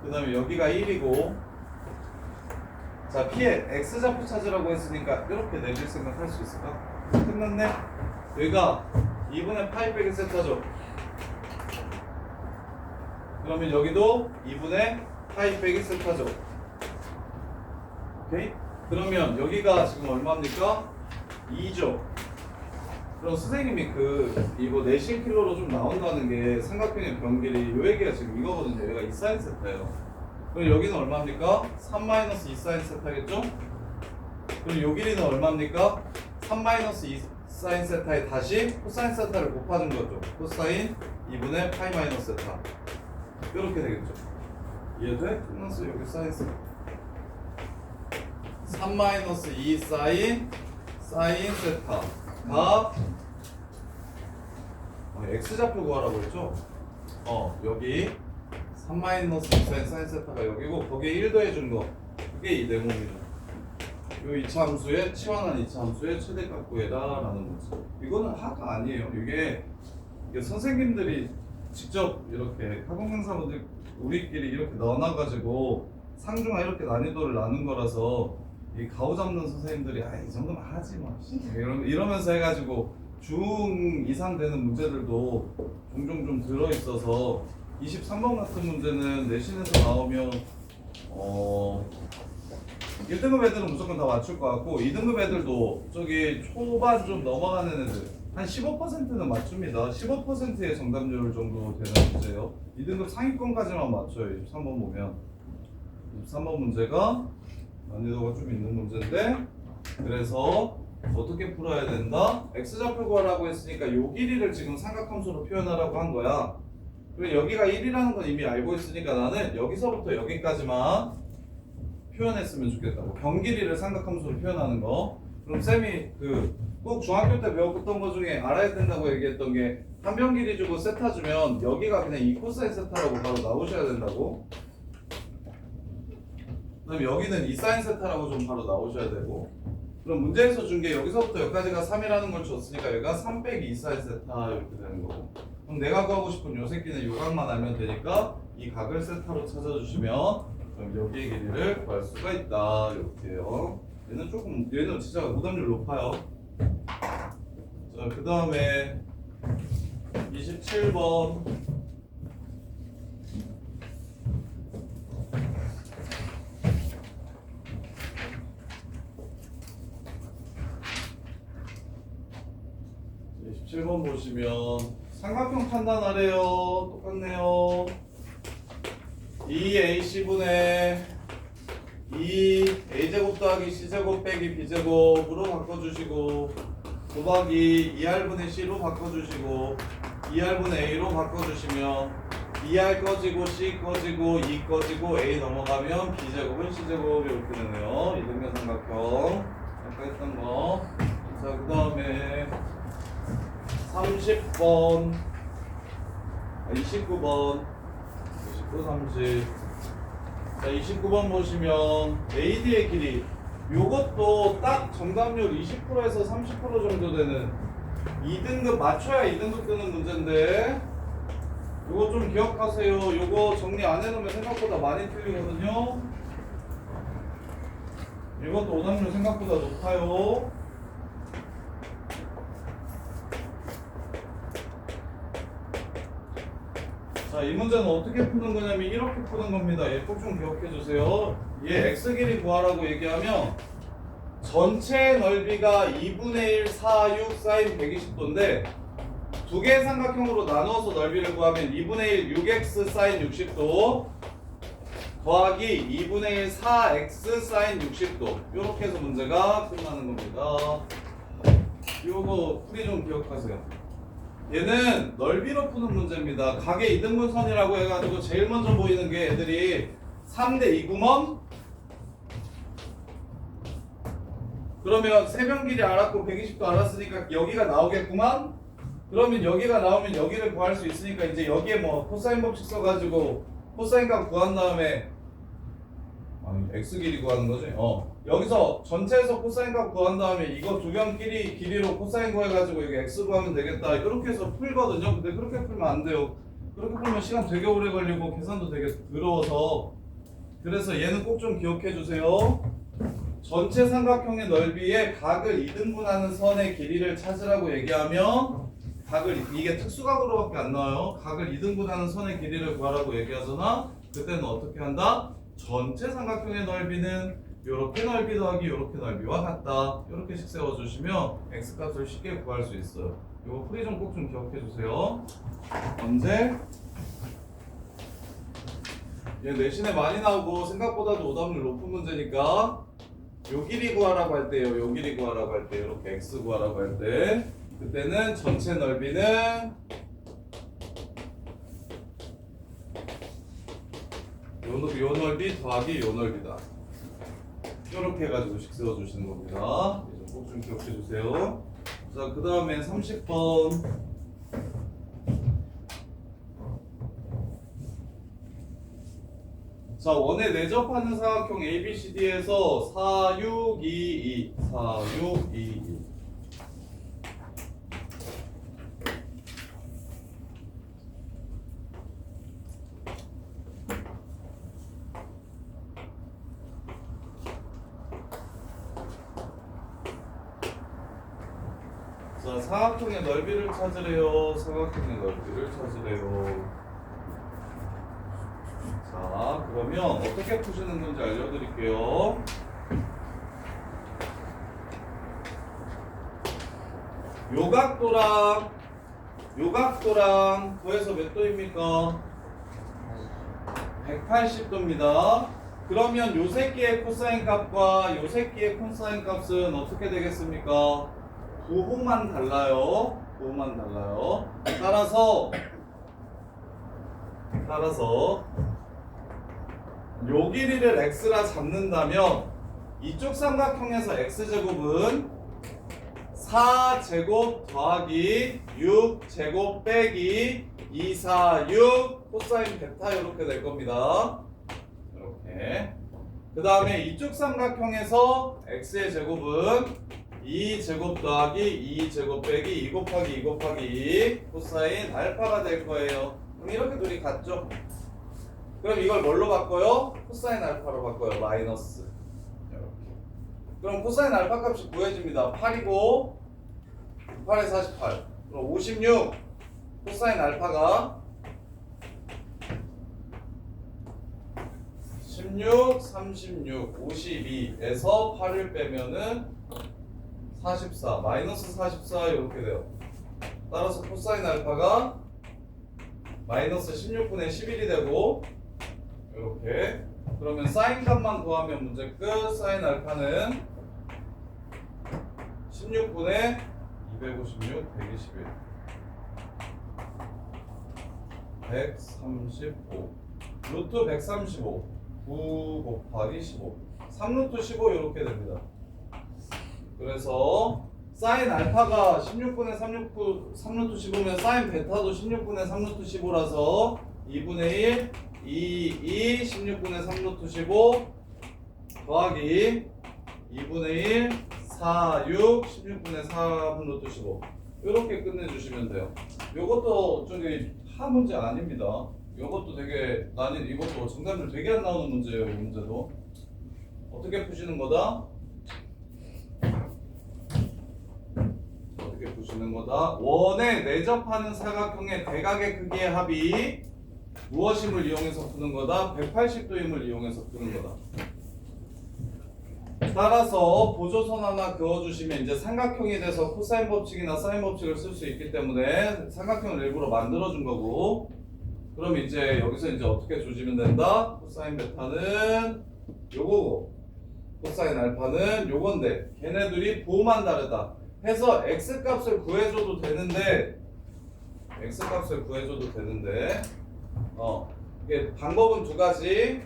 S1: 그 다음에 여기가 1이고 자, P의 X좌표 찾으라고 했으니까 이렇게 내릴 생각 할 수 있을까? 끝났네? 여기가 2분의 파이 빼기 세타죠. 그러면 여기도 2분의 파이 빼기 세타죠. 오케이? 그러면 여기가 지금 얼마입니까? 2죠. 그럼 선생님이 이거 내신 킬로로 좀 나온다는 게 삼각형의 변길이 요 얘기가 지금 이거거든요. 얘가 2sin 세타예요. 그럼 여기는 얼마입니까? 3-2 sin 세타겠죠? 그럼 요 길이는 얼마입니까? 3-2 sin 세타에 다시 코사인 세타를 곱하는 거죠. 코사인 2분의 파이 마이너스 세타. 이렇게 되겠죠. 이해돼? 끝났어. 여기 사인 세타. 3-2 사인 세타가 X좌표 구하라고 했죠? 여기 3-2 사인 세타가 여기고 거기에 1 더해준 거 그게 이 네모입니다. 요 이차 함수의 치환한 이차 함수의 최대값 구해라라는 문제. 이거는 하가 아니에요. 이게 선생님들이 직접 이렇게 학원 강사분들 우리끼리 이렇게 넣어놔가지고 상중하 이렇게 난이도를 나눈 거라서 이 가오 잡는 선생님들이 이 정도면 하지 마 이러면서 해가지고 중 이상 되는 문제들도 종종 좀 들어있어서 23번 같은 문제는 내신에서 나오면 1등급 애들은 무조건 다 맞출 것 같고 2등급 애들도 저기 초반 좀 넘어가는 애들 한 15%는 맞춥니다. 15%의 정답률 정도 되는 문제예요. 2등급 상위권까지만 맞춰요. 23번 보면 23번 문제가 난이도가 좀 있는 문제인데 그래서 어떻게 풀어야 된다? x좌표 구하라고 했으니까 요 길이를 지금 삼각함수로 표현하라고 한 거야. 그리고 여기가 1이라는 건 이미 알고 있으니까 나는 여기서부터 여기까지만 표현했으면 좋겠다고. 경길이를 삼각함수로 표현하는 거. 그럼 쌤이 꼭 중학교 때 배웠던 거 중에 알아야 된다고 얘기했던 게 한 변 길이 주고 세타 주면 여기가 그냥 이 코사인 세타라고 바로 나오셔야 된다고. 그다음에 여기는 이 사인 세타라고 좀 바로 나오셔야 되고. 그럼 문제에서 준 게 여기서부터 여기까지가 3이라는 걸 줬으니까 여기가 3 빼기 2 사인 세타 이렇게 되는 거고. 그럼 내가 구하고 싶은 요 새끼는 요 각만 알면 되니까 이 각을 세타로 찾아주시면 그럼 여기의 길이를 구할 수가 있다. 이렇게요. 얘는 진짜 오답률 높아요. 자, 그 다음에 27번. 보시면 삼각형 판단하래요. 똑같네요. 2ac분의 2a제곱 더하기 c제곱 빼기 b제곱으로 바꿔주시고 곱하기 2r분의 c로 바꿔주시고 2r분의 a로 바꿔주시면 2r 꺼지고 c 꺼지고 2 꺼지고 a 넘어가면 b제곱은 c제곱 이렇게 되네요. 이등변 삼각형 아까 했던 거. 자, 그 다음에 30번 29번 29, 30. 자, 29번 보시면 AD의 길이 요것도 딱 정답률 20%에서 30% 정도 되는 2등급 맞춰야 2등급 뜨는 문제인데 요거 좀 기억하세요. 요거 정리 안 해놓으면 생각보다 많이 틀리거든요. 이것도 오답률 생각보다 높아요. 자, 이 문제는 어떻게 푸는 거냐면 이렇게 푸는 겁니다. 얘 꼭 좀 기억해 주세요. 얘 x 길이 구하라고 얘기하면 전체 넓이가 2분의 1, 4, 6, 사인 120도인데 두 개의 삼각형으로 나누어서 넓이를 구하면 2분의 1, 6x 사인 60도 더하기 2분의 1, 4x 사인 60도 이렇게 해서 문제가 끝나는 겁니다. 요거 풀이 좀 기억하세요. 얘는 넓이로 푸는 문제입니다. 각의 이등분선이라고 해가지고 제일 먼저 보이는 게 애들이 3대 2구먼. 그러면 세변 길이 알았고 120도 알았으니까 여기가 나오겠구만. 그러면 여기가 나오면 여기를 구할 수 있으니까 이제 여기에 뭐 코사인 법칙 써가지고 코사인 값 구한 다음에 x 길이 구하는 거지. 여기서 전체에서 코사인 값 구한 다음에 이거 두 변 길이로 코사인 구해가지고 여기 x 구하면 되겠다. 이렇게 해서 풀거든요. 근데 그렇게 풀면 안 돼요. 그렇게 풀면 시간 되게 오래 걸리고 계산도 되게 더러워서. 그래서 얘는 꼭 좀 기억해 주세요. 전체 삼각형의 넓이에 각을 2등분하는 선의 길이를 찾으라고 얘기하면 이게 특수각으로밖에 안 나와요. 각을 2등분하는 선의 길이를 구하라고 얘기하잖아. 그때는 어떻게 한다? 전체 삼각형의 넓이는 이렇게 넓이 더하기 이렇게 넓이와 같다. 이렇게씩 세워주시면 x값을 쉽게 구할 수 있어요. 이거 풀이 좀 꼭 좀 기억해 주세요. 언제? 얘 내신에 많이 나오고 생각보다도 오답률 높은 문제니까 요 길이 구하라고 할 때요. 요 길이 구하라고 할 때 이렇게 x 구하라고 할 때 그때는 전체 넓이는 요 넓이 더하기 요 넓이다. 이렇게 해가지고씩 세워주시는 겁니다. 꼭 좀 기억해 주세요. 자, 그 다음에 30번. 자, 원에 내접하는 사각형 ABCD에서 4, 6, 2, 2 4, 6, 2, 2 자, 사각형의 넓이를 찾으래요. 사각형의 넓이를 찾으래요. 자, 그러면 어떻게 푸시는 건지 알려드릴게요. 요각도랑 더해서 몇 도입니까? 180도입니다. 그러면 요 새끼의 코사인 값과 요 새끼의 코사인 값은 어떻게 되겠습니까? 부호만 달라요. 부호만 달라요. 따라서 요 길이를 x라 잡는다면 이쪽 삼각형에서 x제곱은 4제곱 더하기 6제곱 빼기 2, 4, 6 코사인 베타 이렇게 될 겁니다. 이렇게. 그 다음에 이쪽 삼각형에서 x의 제곱은 2제곱 더하기 2제곱 빼기 2 곱하기 2 곱하기 2 코사인 알파가 될 거예요. 그럼 이렇게 둘이 같죠? 그럼 이걸 뭘로 바꿔요? 코사인 알파로 바꿔요. 마이너스. 이렇게. 그럼 코사인 알파 값이 구해집니다. 8이고 8에 48. 그럼 56. 코사인 알파가 16, 36, 52에서 8을 빼면은 44, 마이너스 44 이렇게 돼요. 따라서 코사인 알파가 마이너스 16분의 11이 되고 이렇게. 그러면 사인 값만 구하면 문제 끝. 사인 알파는 16분의 256, 121 135 루트 135 9 곱하기 15 3루트 15 이렇게 됩니다. 그래서 사인 알파가 16분의 3루트 15면 사인 베타도 16분의 3루트 15라서 2분의 1 2 16분의 3루트 15 더하기 2분의 1 4 6 16분의 3루트 15 이렇게 끝내주시면 돼요. 요것도 저기 하 문제 아닙니다. 요것도 되게 이것도 정답률 되게 안 나오는 문제예요. 이 문제도 어떻게 푸시는 거다? 어떻게 푸시는 거다? 원에 내접하는 사각형의 대각의 크기의 합이 무엇임을 이용해서 푸는 거다? 180도임을 이용해서 푸는 거다. 따라서 보조선 하나 그어주시면 이제 삼각형이 돼서 코사인 법칙이나 사인 법칙을 쓸 수 있기 때문에 삼각형을 일부러 만들어준 거고. 그럼 이제 여기서 이제 어떻게 조지면 된다? 코사인 베타는 요거고 코사인 알파는 요건데 걔네들이 부호만 다르다 해서 x값을 구해줘도 되는데 이게 방법은 두 가지.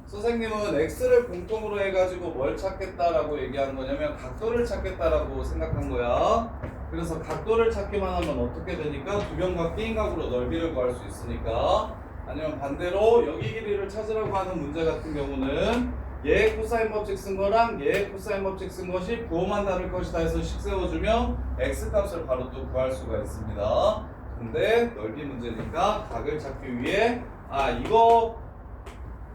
S1: 선생님은 x를 공통으로 해가지고 뭘 찾겠다라고 얘기한 거냐면 각도를 찾겠다라고 생각한 거야. 그래서 각도를 찾기만 하면 어떻게 되니까 두변각 끼인각으로 넓이를 구할 수 있으니까. 아니면 반대로 여기 길이를 찾으라고 하는 문제 같은 경우는 얘의 코사인 법칙 쓴 거랑 얘의 코사인 법칙 쓴 것이 부호만 다를 것이다 해서 식 세워주면 x값을 바로 또 구할 수가 있습니다. 근데 넓이 문제니까 각을 찾기 위해 이거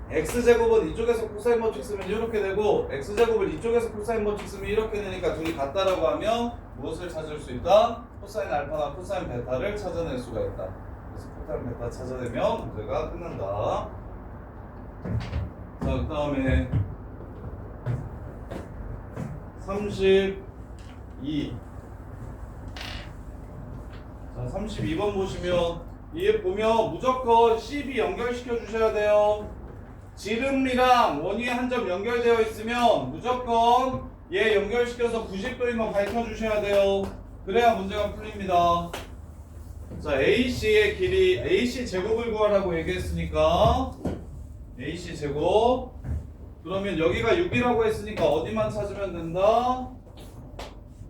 S1: x제곱은 이쪽에서 코사인 법칙 쓰면 이렇게 되고 x제곱을 이쪽에서 코사인 법칙 쓰면 이렇게 되니까 둘이 같다라고 하면 무엇을 찾을 수 있다? 코사인 알파나 코사인 베타를 찾아낼 수가 있다. 그래서 코사인 베타 찾아내면 문제가 끝난다. 자, 그 다음에 32. 자, 32번 보시면 이에 보면 무조건 CV 연결시켜 주셔야 돼요. 지름이랑 원위에 한 점 연결되어 있으면 무조건 얘 연결시켜서 90도인 거 밝혀 주셔야 돼요. 그래야 문제가 풀립니다. 자, AC의 길이 AC 제곱을 구하라고 얘기했으니까 AC 제곱. 그러면 여기가 6이라고 했으니까 어디만 찾으면 된다?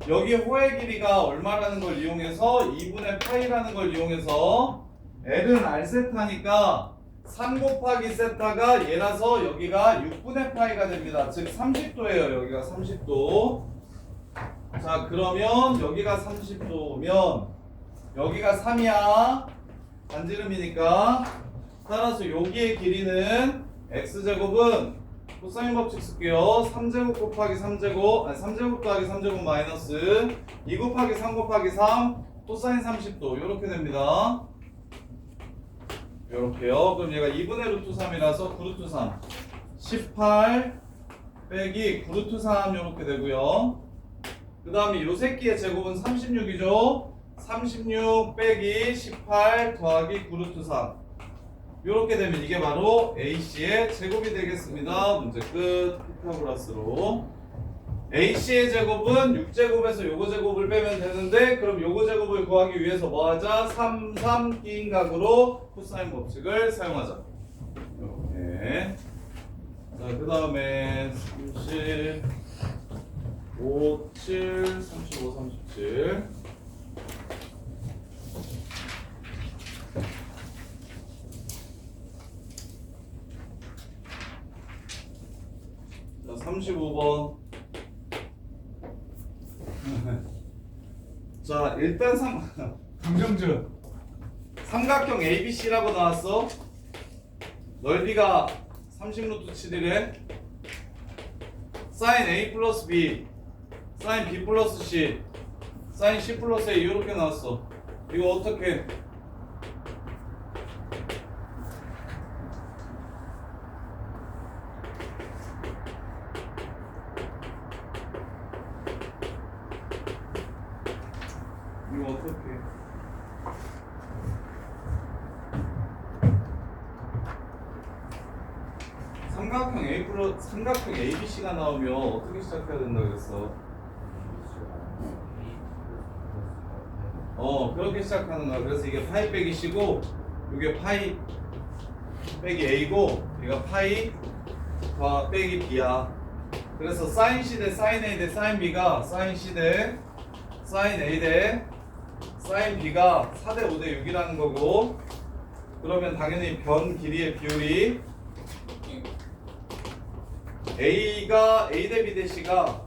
S1: 여기 호의 길이가 얼마라는 걸 이용해서 2분의 파이라는 걸 이용해서 L은 R세타니까 3 곱하기 세타가 얘라서 여기가 6분의 파이가 됩니다. 즉 30도예요. 여기가 30도. 자 그러면 여기가 30도면 여기가 3이야. 반지름이니까. 따라서 여기의 길이는 x제곱은 코사인 법칙 쓸게요. 3제곱 곱하기 3제곱 아니 3제곱 더하기 3제곱 마이너스 2 곱하기 3 곱하기 3 코사인 30도 요렇게 됩니다. 요렇게요. 그럼 얘가 2분의 루트 3이라서 9루트 3 18 빼기 9루트 3 요렇게 되고요. 그 다음에 요 새끼의 제곱은 36이죠. 36 빼기 18 더하기 9루트 3 요렇게 되면 이게 바로 AC의 제곱이 되겠습니다. 문제 끝. 피타고라스로 AC의 제곱은 6제곱에서 요거 제곱을 빼면 되는데 그럼 요거 제곱을 구하기 위해서 뭐 하자? 3, 3 끼인 각으로 코사인 법칙을 사용하자. 이렇게. 자, 그 다음에 35, 7, 35, 37. 자, 35번. 자, 일단 강정준 삼각형 ABC라고 나왔어. 넓이가 30루트 7이래. 사인 A 플러스 B, 사인 B 플러스 C, 사인 C 플러스 A 이렇게 나왔어. 이거 어떻게? 이거 어떻게? 삼각형 ABC가 나오면 어떻게 시작해야 된다 그랬어? 그렇게 시작하는 거야. 그래서 이게 파이 빼기 C고, 이게 파이 빼기 A고, 이거 파이 빼기 B야. 그래서 사인 C 대 사인 A 대 사인 B가 사인 C 대 사인 A 대 사인 B가 4대 5대 6이라는 거고, 그러면 당연히 변 길이의 비율이 A가 A 대 B 대 C가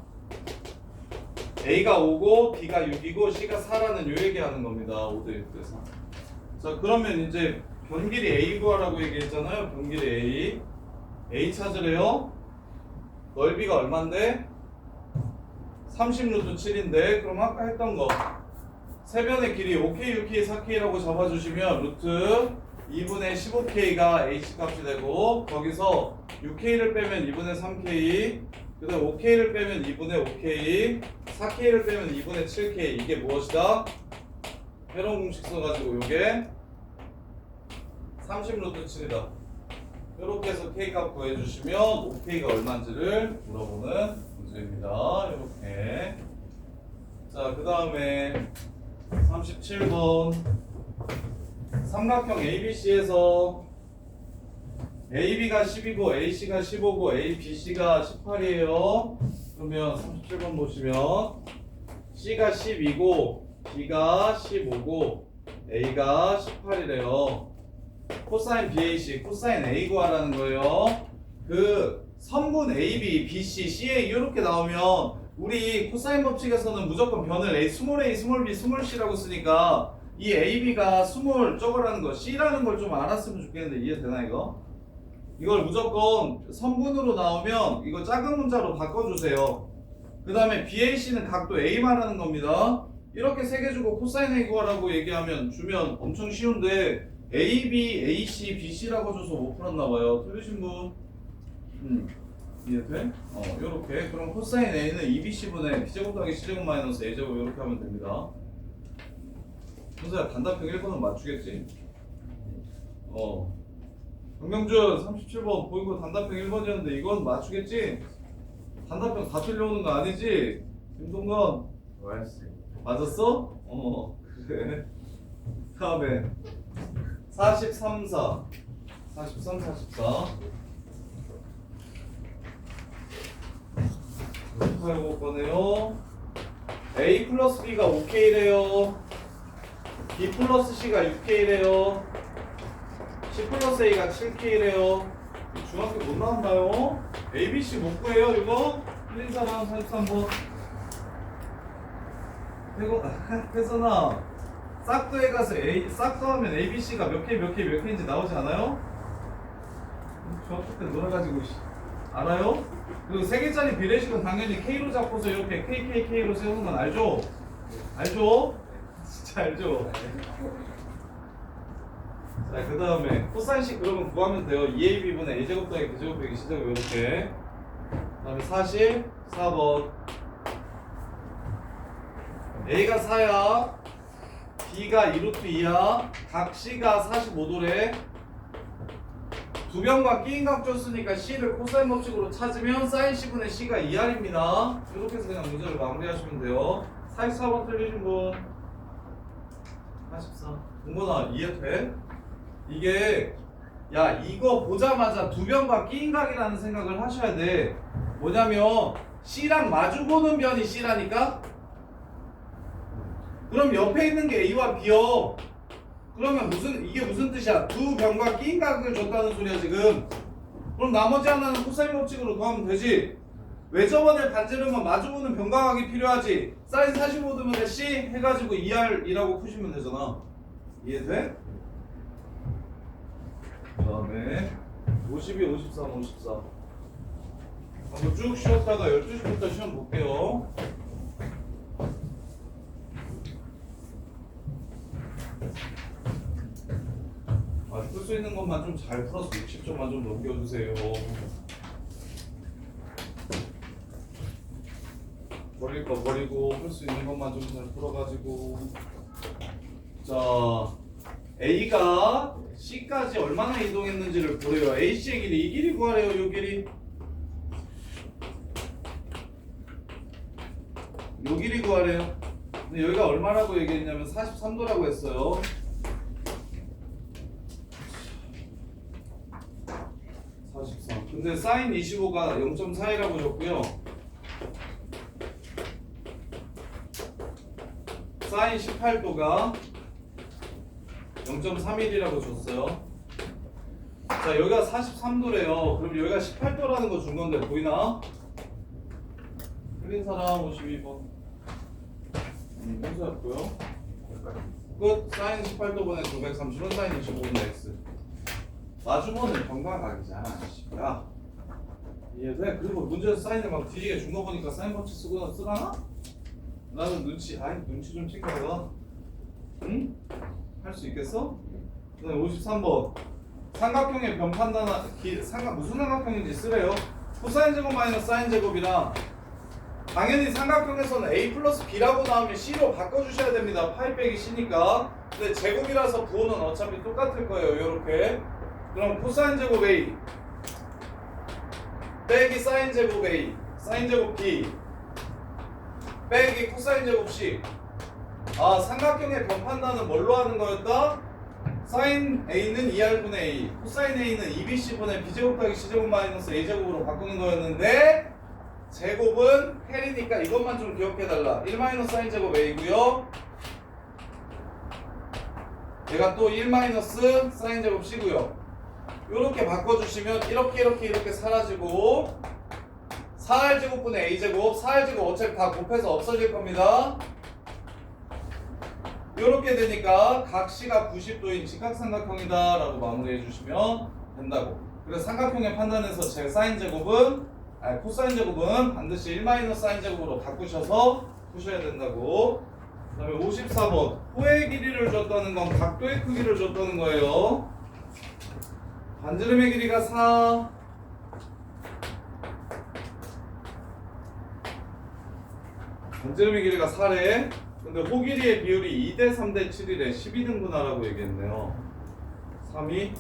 S1: A가 5고 B가 6이고 C가 4라는 요 얘기하는 겁니다. 5대 6대에서. 자 그러면 이제 변길이 A 구하라고 얘기했잖아요. 변길이 A 찾으래요. 넓이가 얼만데? 30루트 7인데 그럼 아까 했던 거 세변의 길이 5K, 6K, 4K라고 잡아주시면 루트 2분의 15K가 H값이 되고 거기서 6K를 빼면 2분의 3K 그 다음 5K를 빼면 2분의 5K 4K를 빼면 2분의 7K 이게 무엇이다? 회로운 공식 써가지고 요게 30루트 7이다. 이렇게 해서 K값 구해주시면 5K가 얼마인지를 물어보는 문제입니다. 이렇게. 자, 그 다음에 37번 삼각형 ABC에서 AB가 10이고 AC가 15고 ABC가 18이에요. 그러면 37번 보시면 C가 12고 B가 15고 A가 18이래요. 코사인 BAC, 코사인 A 구하라는 거예요. 그 선분 AB, BC, CA 이렇게 나오면 우리 코사인 법칙에서는 무조건 변을 A, 스몰 A, 스몰 B, 스몰 C라고 쓰니까 이 AB가 스몰 저거라는 거 C라는 걸 좀 알았으면 좋겠는데 이해되나 이거? 이걸 무조건 선분으로 나오면 이거 작은 문자로 바꿔주세요. 그 다음에 BAC는 각도 A 말하는 겁니다. 이렇게 세 개 주고 코사인 A 구하라고 얘기하면 주면 엄청 쉬운데 AB, AC, BC라고 줘서 못 풀었나봐요. 틀리신 분? 이해돼? 요렇게. 그럼 코사인 A는 2BC분의 B제곱 더하기 C제곱 마이너스 A제곱 요렇게 하면 됩니다. 현서야 단답형 1번은 맞추겠지? 강명준 37번 보인 거 단답형 1번이었는데 이건 맞추겠지? 단답형 다 틀려오는 거 아니지? 김동건 맞았어? 그래. 다음에 43, 4 43, 44 이거 거네요. A 플러스 B가 5K래요. B 플러스 C가 6K래요. 10 플러스 A가 7K래요. 중학교 못 나왔나요? ABC 못 구해요 이거? 1, 4번 43번 이거 혜선아 싹도에 가서 싹도 하면 ABC가 몇 K인지 나오지 않아요? 중학교 때 놀아가지고 알아요? 그리고 3개짜리 비례식은 당연히 K로 잡고서 이렇게 KKK로 세우는 건 알죠? 알죠? 진짜 알죠? 자, 그 다음에 코사인식 그러면 구하면 돼요. 2AB분의 A제곱 더하기 B제곱 빼기 C제곱 이렇게. 그 다음에 44번 A가 4야 B가 2루트 2야 각 C가 45도래 두 변과 끼인각 줬으니까 C를 코사인 법칙으로 찾으면 사인 C분의 C가 2R입니다. 이렇게 해서 그냥 문제를 마무리하시면 돼요. 44번 틀리신 분 44 동건아 이해돼? 이게 야 이거 보자마자 두 변과 끼인각이라는 생각을 하셔야 돼. 뭐냐면 C랑 마주보는 변이 C라니까? 그럼 옆에 있는 게 A와 B요. 그러면 이게 무슨 뜻이야? 두 변과 끼인각을 줬다는 소리야 지금. 그럼 나머지 하나는 코사인 법칙으로 구하면 되지. 왜 저번에 반지름은 마주보는 변각이 필요하지? 사인 45도면 C 해가지고 2R이라고 푸시면 되잖아. 이해돼? 그 다음에 52, 53, 54 한번 쭉 쉬었다가 12시부터 시험 볼게요. 풀 수 있는 것만 좀 잘 풀어서 60점만 좀 넘겨주세요. 버릴 거 버리고 풀 수 있는 것만 좀 잘 풀어가지고. 자, A가 C까지 얼마나 이동했는지를 보래요. AC의 길이 이 길이 구하래요. 요 길이 요 길이 구하래요. 근데 여기가 얼마라고 얘기했냐면 43도라고 했어요. 43. 근데 사인 25가 0.4이라고 줬고요. 사인 18도가 0.31이라고 줬어요. 자, 여기가 43도래요. 그럼 여기가 18도라는 거 준 건데 보이나? 틀린 사람 52번. 혼자였고요. 끝. 사인 18도분의 930은 사인 25분의 x. 마주보는 변과각이잖아. 야, 이해돼? 그리고 문제에서 사인을 막 뒤지게 준 거 보니까 사인 법칙 쓰라나? 나는 눈치 좀 챙겨봐. 응? 할 수 있겠어? 그다음에 53번 삼각형의 변 판단 무슨 삼각형인지 쓰래요. 코사인 제곱 마이너스 사인 제곱이랑 당연히 삼각형에서는 A 플러스 B라고 나오면 C로 바꿔주셔야 됩니다. 파이 빼기 C니까. 근데 제곱이라서 부호는 어차피 똑같을 거예요. 이렇게. 그럼 코사인 제곱 A 빼기 사인 제곱 A 사인 제곱 B 빼기 코사인 제곱 C. 아, 삼각형의 변 판단은 뭘로 하는 거였다? 사인 A는 2R분의 A 코사인 A는 2BC분의 B제곱 더하기 C제곱 마이너스 A제곱으로 바꾸는 거였는데 제곱은 헬이니까 이것만 좀 기억해달라. 1 마이너스 사인 제곱 A고요. 얘가 또 1 마이너스 사인 제곱 C고요. 요렇게 바꿔주시면 이렇게 사라지고 4R제곱분의 A제곱 4R제곱 어차피 다 곱해서 없어질 겁니다. 요렇게 되니까 각 C가 90도인 직각삼각형이다 라고 마무리해 주시면 된다고. 그래서 삼각형의 판단에서 제 사인 제곱은 코사인 제곱은 반드시 1 마이너스 사인 제곱으로 바꾸셔서 푸셔야 된다고. 그 다음에 54번 호의 길이를 줬다는 건 각도의 크기를 줬다는 거예요. 반지름의 길이가 4 반지름의 길이가 4래. 근데 호 길이의 비율이 2대 3대 7이래. 12등분하라고 얘기했네요. 3이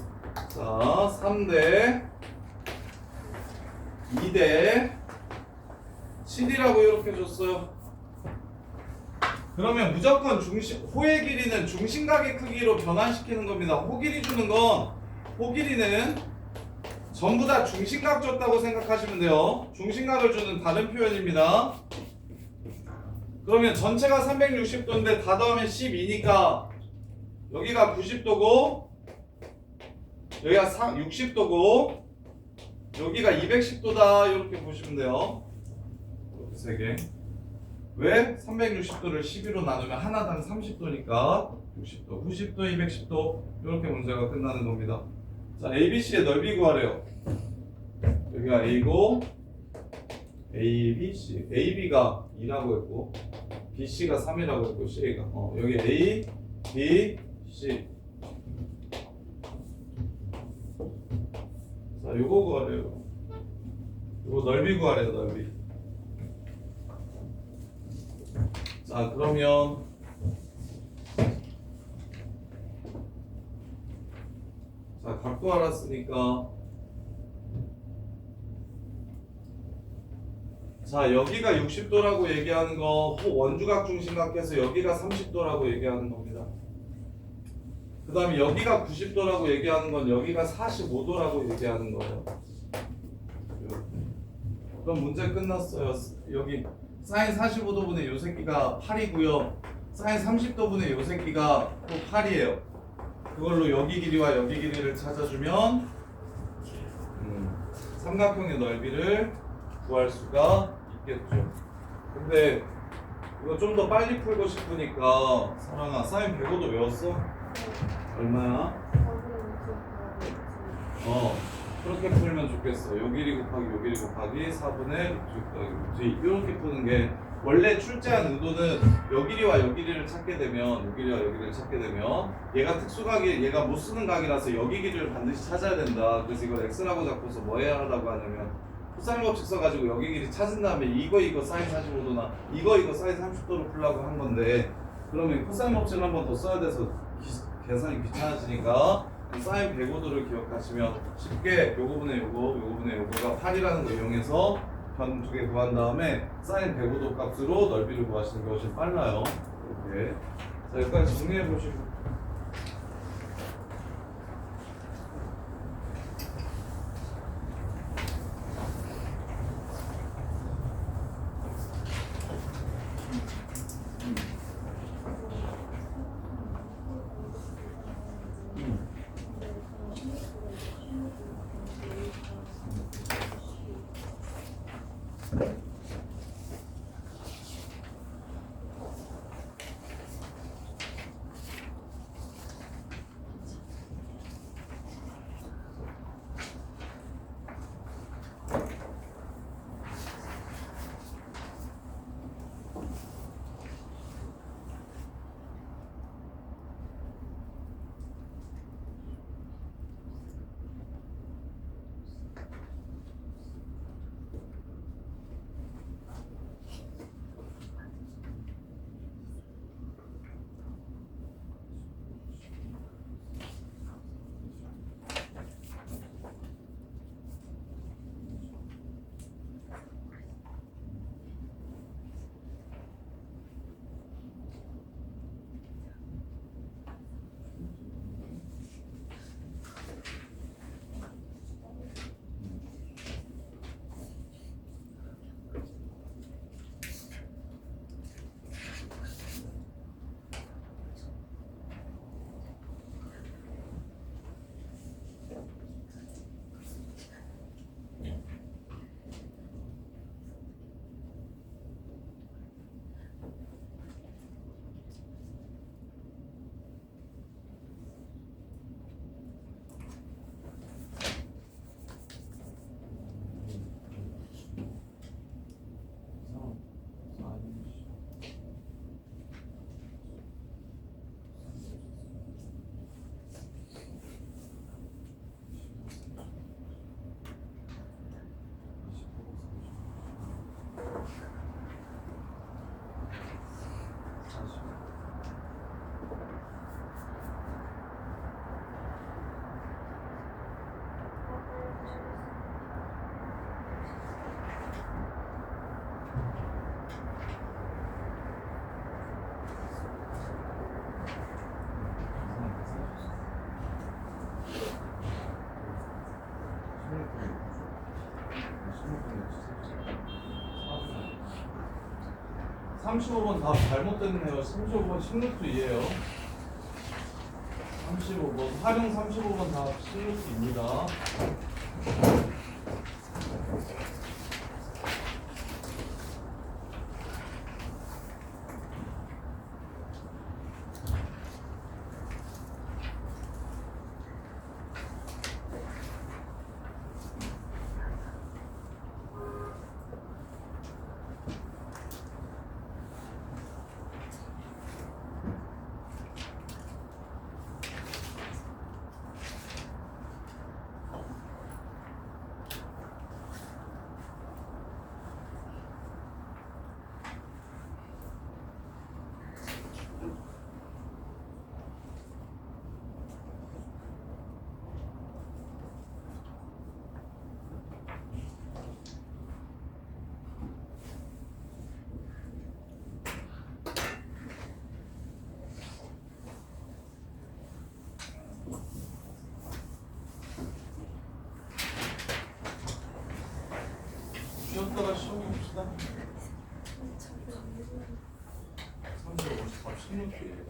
S1: 자 3대 2대 7이라고 이렇게 줬어요. 그러면 무조건 호의 길이는 중심각의 크기로 변환시키는 겁니다. 호 길이 주는 건 호 길이는 전부 다 중심각 줬다고 생각하시면 돼요. 중심각을 주는 다른 표현입니다. 그러면 전체가 360도인데 다 더하면 12니까 여기가 90도고 여기가 60도고 여기가 210도다 이렇게 보시면 돼요. 이렇게 세 개. 왜? 360도를 12로 나누면 하나당 30도니까 60도, 90도, 210도 이렇게 문제가 끝나는 겁니다. 자, ABC의 넓이 구하래요. 여기가 A고 A, B, C. AB가 2라고 했고 BC가 3이라고 했고 C가 여기 A, B, C. 자, 요거 구하래요. 요거 넓이 구하래요, 넓이. 자, 그러면 자, 각도 알았으니까 자, 여기가 60도라고 얘기하는 거 원주각 중심각해서 여기가 30도라고 얘기하는 겁니다. 그 다음에 여기가 90도라고 얘기하는 건 여기가 45도라고 얘기하는 거예요. 그럼 문제 끝났어요. 여기 사인 45도분의 요 새끼가 8이고요. 사인 30도분의 요 새끼가 또 8이에요. 그걸로 여기 길이와 여기 길이를 찾아주면 삼각형의 넓이를 구할 수가 있겠죠. 근데 이거 좀 더 빨리 풀고 싶으니까 사랑아 사인 105도 외웠어? 얼마야? 그렇게 풀면 좋겠어. 요 길이 곱하기 요 길이 곱하기 4분의 루트 이렇게 푸는 게 원래 출제한 의도는 요 길이와 요 길이를 찾게 되면 요 길이와 요 길이를 찾게 되면 얘가 특수각이 얘가 못 쓰는 각이라서 여기 길이를 반드시 찾아야 된다. 그래서 이걸 x라고 잡고서 뭐 해야 하라고 하냐면 코사인 법칙 써가지고 여기 길이 찾은 다음에 이거 사인 45도나 이거 사인 30도로 풀라고 한 건데 그러면 코사인 법칙을 한 번 더 써야 돼서 계산이 귀찮아지니까 사인 105도를 기억하시면 쉽게 요거분의 요거가 8이라는 거 이용해서 변 두 개 구한 다음에 사인 105도 값으로 넓이를 구하시는 게 훨씬 빨라요. 이렇게. 자, 여기까지 정리해 보시고. (35번) 다 잘못됐네요. 35번 16도 이에요. 35번 활용 35번 다 16입니다. 쉬었다가 시험해 봅시다. 35, 50, 16개.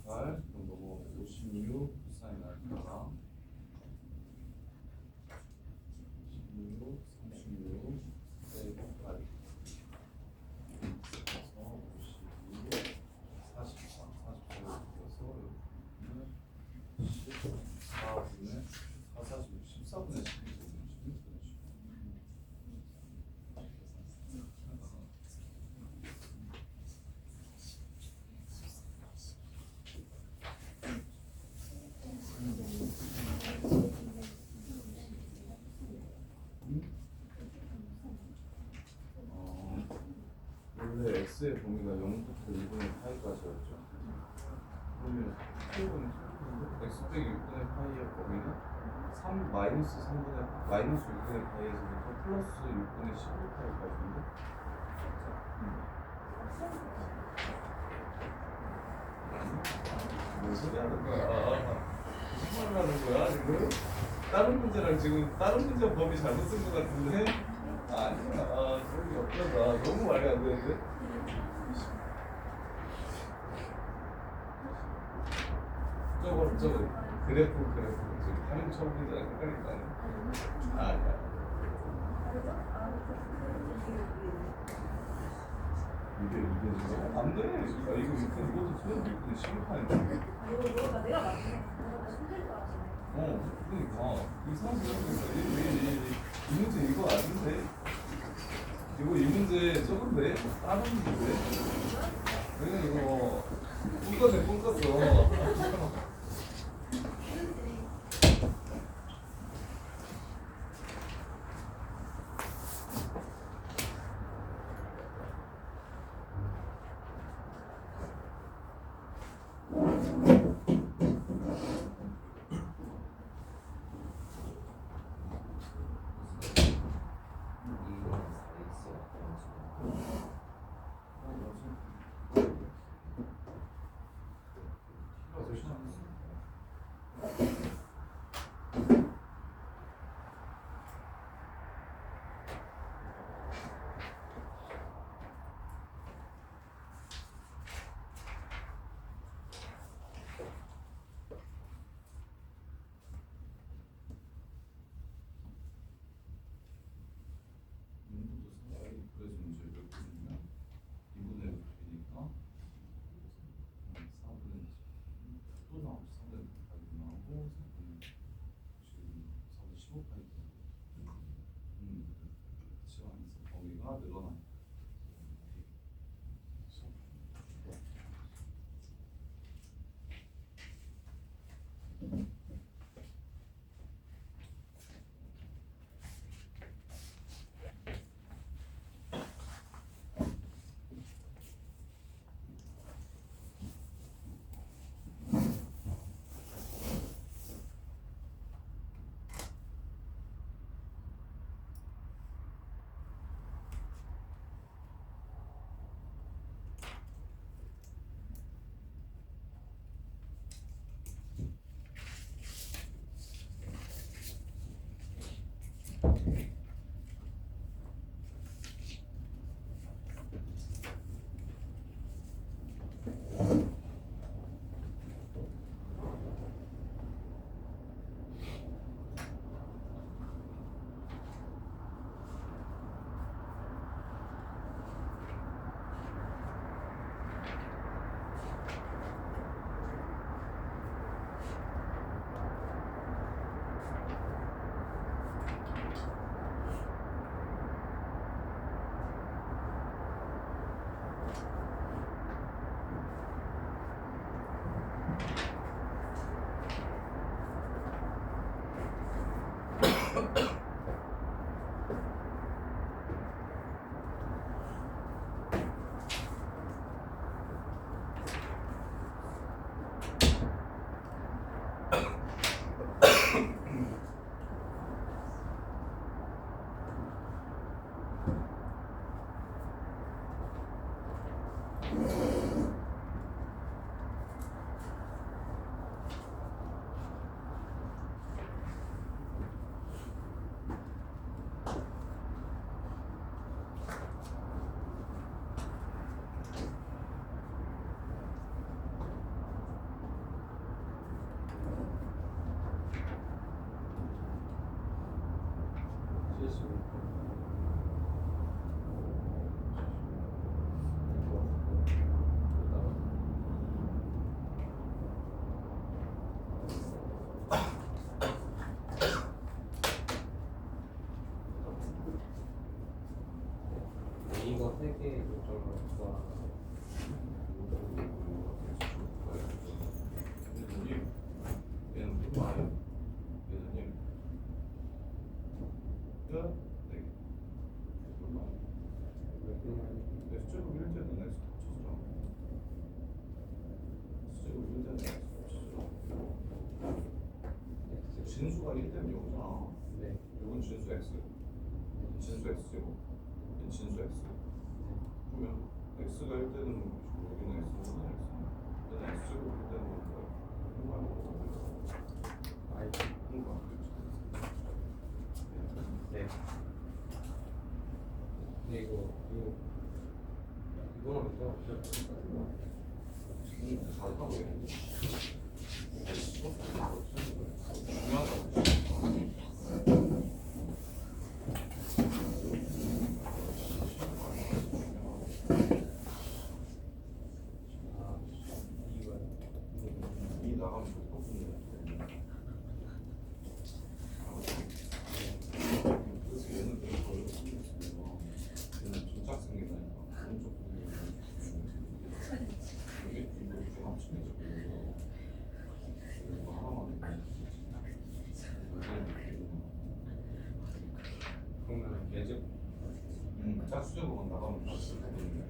S1: 그럼 넘어 56 사인 알파 16, 36 빼고 8 그래서 52 44 44를 그려서 여기는 14분의 4, 46, 14분의 12 원래 x의 범위가 0부터 2분의 파이까지였죠. 그러면 8분의 x 빼기 6분의 파이의 범위는 3 마이너스 3분의 마이너스 6분의 파이에서부터 플러스 6분의 12파이까지인데. 뭔 소리 하는 거야? 무슨 말을 하는 거야 지금? 다른 문제랑 지금 다른 문제 범위 잘못 쓴 것 같은데? 아니야, 그런 게 없잖아. 너무 말이 안 되는데? 저거 그래프 지금 화면 처음 보자랑 헷갈린다. 아니야. 이게 지금 안 돼. 이것도 소용 있고 심판인데.
S3: 내가 맞네.
S1: 그러니까 이상한 소리 하니까 이 문제 이거 아닌데? 이 문제 저건데? 다른 문제인데? 왜냐 이거 꿈꿨어.
S5: A가 3개의 요점을 구하라.
S1: 교수님, 얘는 무슨 말이에요? 교수님. 네. 무슨 말이에요? X제곱 1제는 X 합쳐서 X제곱 1제는 X 합쳐서 진수가 1되면 이거잖아.
S5: 네.
S1: 이건 진수 X, 진수 X제곱, 이건 진수 X. 그러면 X가 1되는 여기는 X는 X, 얘는 X제곱 1되는 건가요? 그런 거 아니고
S5: 아이.
S1: 그런 거 아니겠지?
S5: 네. 근데 이거는 일단
S1: 잘하고 있는데 중요하다고. 이 나가면 좋거든요. 그래서 얘는 그런 걸 쓰겠어요. 얘는 전착 생긴다니까. 오른쪽 부분이 이게 이거 좀 합치면 이거 하나만
S5: 그러면 예제
S1: 짝수적으로 나가면 다 쓰거든요.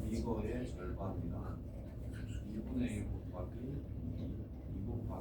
S1: 이거의 절반이나 2분의 1 곱하기 2 곱하기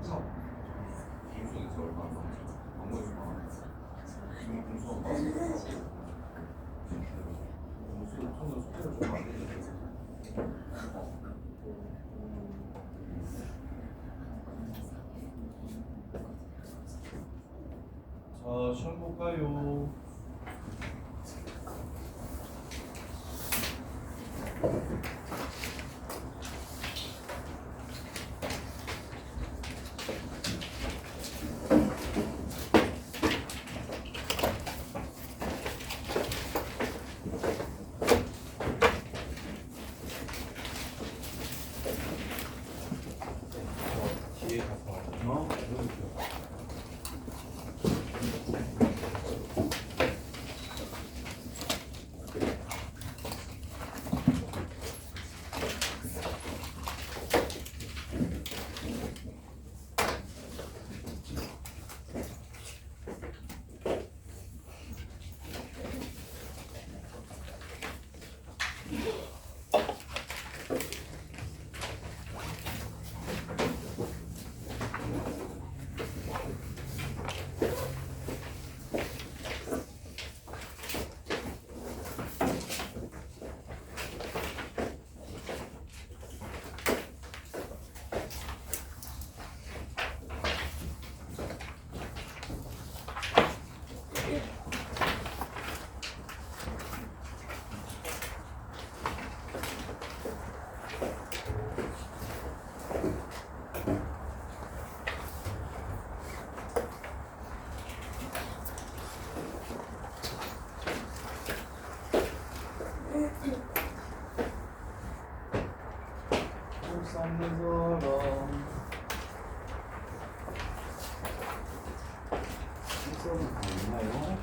S1: 공수에서 얼마 안 남았죠. 방법이 많아요. 지금 공수가 많아요. 공수를 통해서 숙제를 좀 많이 해주세요. 자, 시험 볼까요?
S5: 뒤에 가서
S1: 어? 그러니까. 꼭 삼는 사람. 식사는 다 있나요?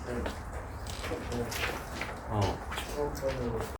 S4: 네.
S1: 어.